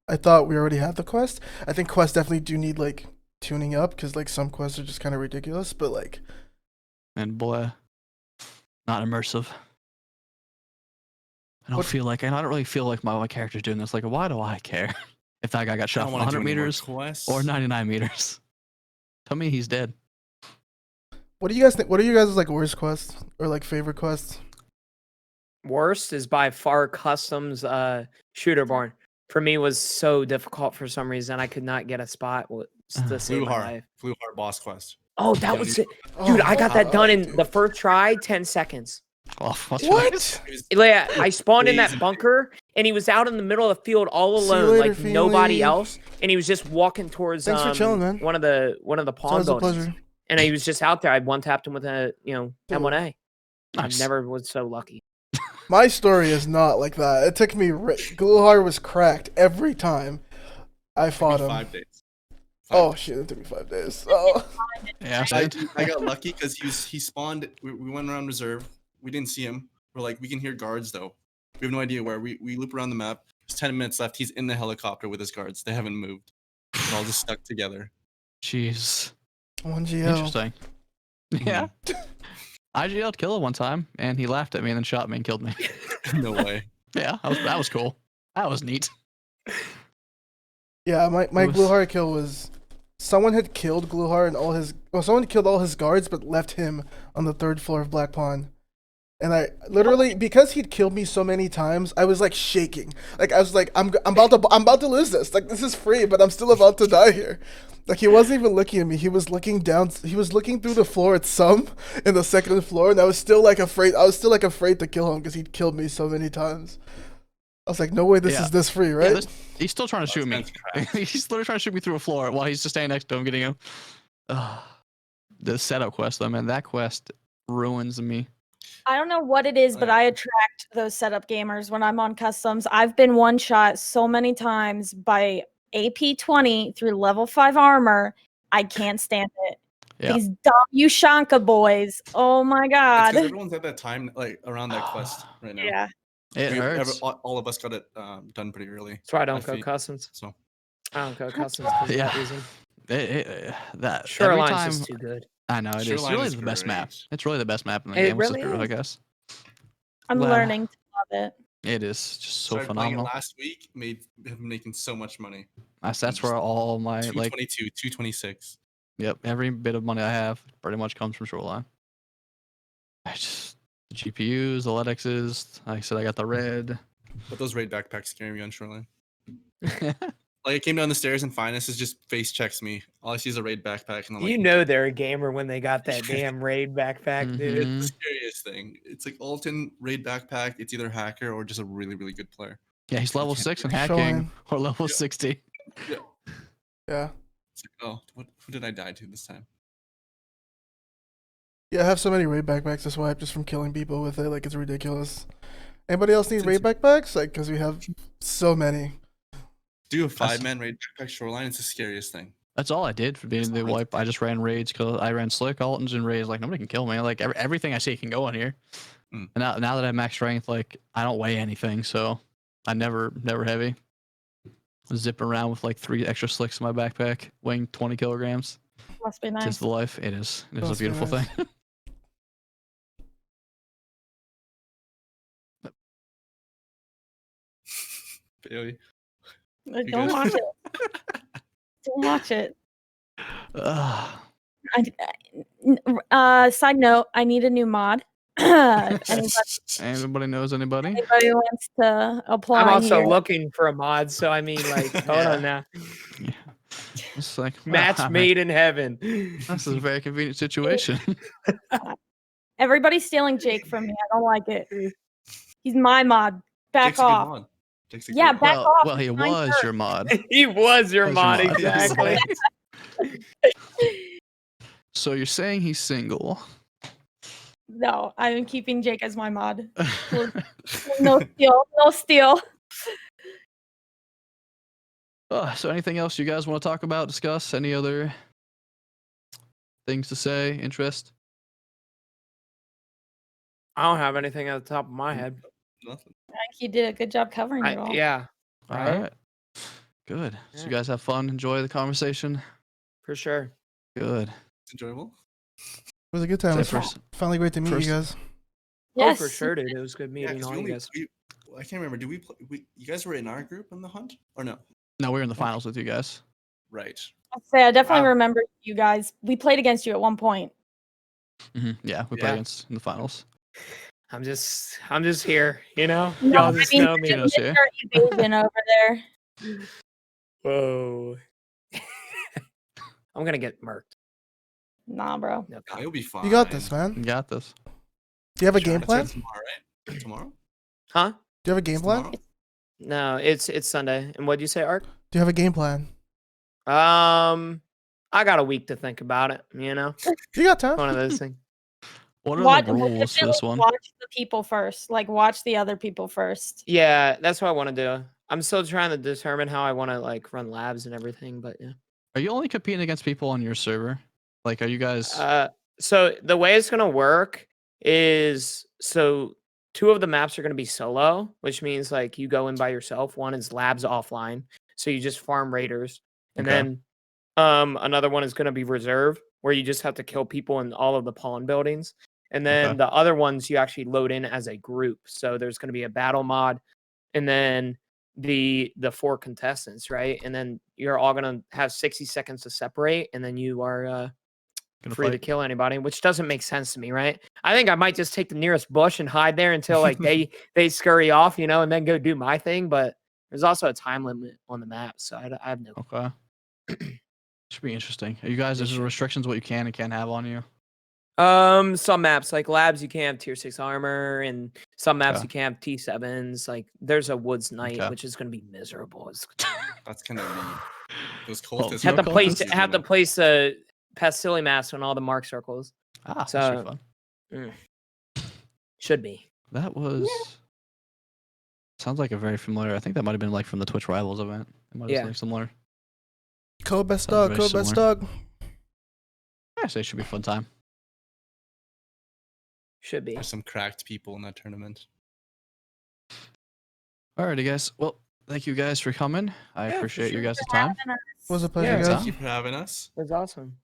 I thought we already had the quest. I think quests definitely do need like tuning up because like some quests are just kind of ridiculous, but like And boy, not immersive. I What- don't really feel like my character's doing this. Like, why do I care if that guy got I shot don't from want to 100 do any more meters quests. or 99 meters? Tell me he's dead. what do you guys think? What are you guys' like worst quests or like favorite quests? Worst is by far Customs Shooterborn. For me was so difficult for some reason. I could not get a spot to save Blue my Heart. life. Blue Heart boss quest. Oh, that Yeah, was you- it. Dude, I got that done in dude. the first try, 10 seconds. Oh, what's What? It was Yeah, I spawned in that amazing. bunker, and he was out in the middle of the field all See you alone, later, like nobody Feely. else, and he was just walking towards Thanks for chilling, man. one of the It's pawn always a buildings, pleasure. and he was just out there. I one tapped him with a Dude. M1A. Nice. I never was so lucky. My story is not like that. It took me. Gluhar was cracked every time I fought him. 5 days. Oh shit! It took me 5 days. Oh. Yeah, I got lucky because he spawned. We went around reserve. We didn't see him. We're like, we can hear guards though. We have no idea where. We loop around the map. There's 10 minutes left. He's in the helicopter with his guards. They haven't moved. They're all just stuck together. Jeez. 1GL. Interesting. Yeah. I GL'd Killa one time, and he laughed at me and then shot me and killed me. No way. Yeah, that was cool. That was neat. Yeah, my It was- Gluhar kill was someone had killed Gluhar and all his. Well, someone killed all his guards, but left him on the 3rd floor of Black Pawn. And I literally, because he'd killed me so many times, I was like shaking. Like I was like, I'm about to lose this. Like this is free, but I'm still about to die here. Like he wasn't even looking at me. He was looking down. He was looking through the floor at some in the 2nd floor, and I was still like afraid. I was still like afraid to kill him because he'd killed me so many times. I was like, no way, this Yeah. is this free, Yeah, right? he's still trying to shoot me. He's literally trying to shoot me through a floor while he's just standing next to him, getting him. The setup quest, though, man, that quest ruins me. I don't know what it is, but I attract those setup gamers when I'm on customs. I've been one shot so many times by AP20 through level 5 armor. I can't stand it. Yeah. These dumb Ushanka boys. Oh my It's god. 'cause everyone's at that time, like around that quest right now. Yeah. It hurts. All of us got it done pretty early. That's why I don't I go think- Customs. So I don't go Customs. 'cause of that Yeah. reason. That Shoreline's every time, just too good. I know it is. It's Shoreline really is the best map. great. It's really the best map in the It game. Which is really true, I is. guess. I'm Wow. learning to love it. It is just so Started playing it phenomenal. last week, have been making so much money. That's where all my like 222, 226. Yep, every bit of money I have pretty much comes from Shoreline. I just the GPUs, the LEDXs. Like I said, I got the red. But those raid backpacks scare me on Shoreline. Like I came down the stairs and Finest is just face checks me. All I see is a raid backpack, and I'm like, You know they're a gamer when they got that damn raid backpack, dude. it's Mhm. the scariest thing. It's like Alton raid backpack. It's either hacker or just a really, really good player. Yeah, he's level 6 in hacking Shoreline. or level Yeah. 60. Yeah. It's like, oh, who did I die to this time? Yeah, I have so many raid backpacks to swipe just from killing people with it. Like, it's ridiculous. Anybody else need It's raid backpacks? Like, because we have so many. Do a 5-man raid backpack Shoreline. It's the scariest thing. That's all I did for being the wipe. I just ran raids because I ran slick Altons and raids. Like nobody can kill me. Like everything I see can go on here. Mm. And now that I have max strength, like I don't weigh anything, so I never heavy. Zipping around with like 3 extra slicks in my backpack, weighing 20 kilograms. Must be nice. Just the life. It is. It is a Must be beautiful nice. thing. Bailey. Like, You don't guys- watch it. Don't watch it. Side note, I need a new mod. Anybody, Anybody knows anybody? anybody wants to apply I'm also here? looking for a mod, so I mean, like, hold on now. Yeah. It's like Match I mean, made in heaven. This is a very convenient situation. Everybody's stealing Jake from me. I don't like it. He's my mod. Back Jake's a good off. mod. Jake's a Yeah, great back mod. off. well, he He's mine was first. your mod. He was your Was your mod, mod. exactly. So you're saying he's single? No, I'm keeping Jake as my mod. No steal. No steal. So anything else you guys want to talk about, discuss? Any other things to say? Interest? I don't have anything at the top of my head. Nothing. I think you did a good job covering it all. Yeah, All Right. right. Good. So Yeah. you guys have fun, enjoy the conversation. for sure. Good. It's enjoyable. It was a good time. So It's first- finally great to meet first- you guys. Yes. Oh, for sure, dude. It was good Yeah, meeting 'cause all you guys. I can't remember. Did we play? You guys were in our group in the hunt, or no? No, we're in the finals with you guys. Right. I'd say I definitely Wow. remember you guys. We played against you at one point. Yeah, we Yeah. play against in the finals. I'm just here, you know. No, Y'all I just mean, know me. Kudos here. Mr. Evasion over there. Whoa. I'm gonna get murked. Nah, bro. No, You'll be fine. You got this, man. You got this. Do you have a Sure, game that's plan? Tomorrow, right? Tomorrow? huh? Do you have a game It's plan? tomorrow? No, it's Sunday. And what'd you say, Ark? Do you have a game plan? I got a week to think about it. You know, You got time. one of those things. What are Watch, the rules for this one? watch the people first. Like, watch the other people first. Yeah, that's what I want to do. I'm still trying to determine how I want to like run labs and everything, but yeah. Are you only competing against people on your server? Like, are you guys? So the way it's gonna work is so 2 of the maps are gonna be solo, which means like you go in by yourself. One is labs offline, so you just farm raiders, and Okay. then another one is gonna be reserve, where you just have to kill people in all of the pawn buildings, and then Okay. the other ones you actually load in as a group. So there's gonna be a battle mod, and then the 4 contestants, right? And then you're all gonna have 60 seconds to separate, and then you are Gonna free to fight? kill anybody, which doesn't make sense to me, right? I think I might just take the nearest bush and hide there until like they scurry off, you know, and then go do my thing. But there's also a time limit on the map, so I have no. Okay. Should be interesting. Are you guys? There's restrictions what you can and can't have on you. Some maps like labs you can't have tier 6 armor, and some maps Okay. you can't have T7s. Like there's a woods night, Okay. which is gonna be miserable. It's That's kind of mean. Those Well, cultists. No have to place cultists, have to place a Pastilli mask on all the mark circles. That should So- be fun. Should be. That was. Sounds like a very familiar. I think that might have been like from the Twitch Rivals event. It might have Yeah. been something similar. Code best Sounds dog. very Code best similar. dog. I say it should be a fun time. Should be. There's some cracked people in that tournament. Alrighty, guys. Well, thank you guys for coming. I Yeah, for appreciate you sure. guys' time. It was a pleasure, Yeah, guys. Thank you for having us. It was awesome.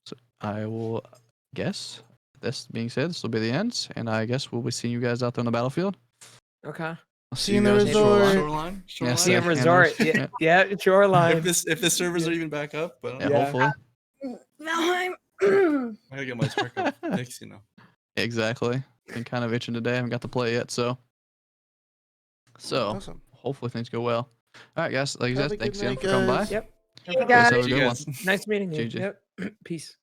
So I will guess. This being said, this will be the end, and I guess we'll be seeing you guys out there on the battlefield. Okay. I'll See you in the guys resort. Shoreline. Yeah, See you in Yeah, resort. yeah. Yeah, shoreline. If the servers are even back up, but Yeah, Yeah. hopefully. Valheim. I gotta get my Tarkov fix, you know. Exactly. Been kind of itching today. I haven't got to play yet, so Awesome. hopefully things go well. All right, guys. Like you Have said, a good thanks again night, for coming by. guys. Yep. You Guys, guys. have a You good one. guys. Nice meeting you. GG. Yep. Peace.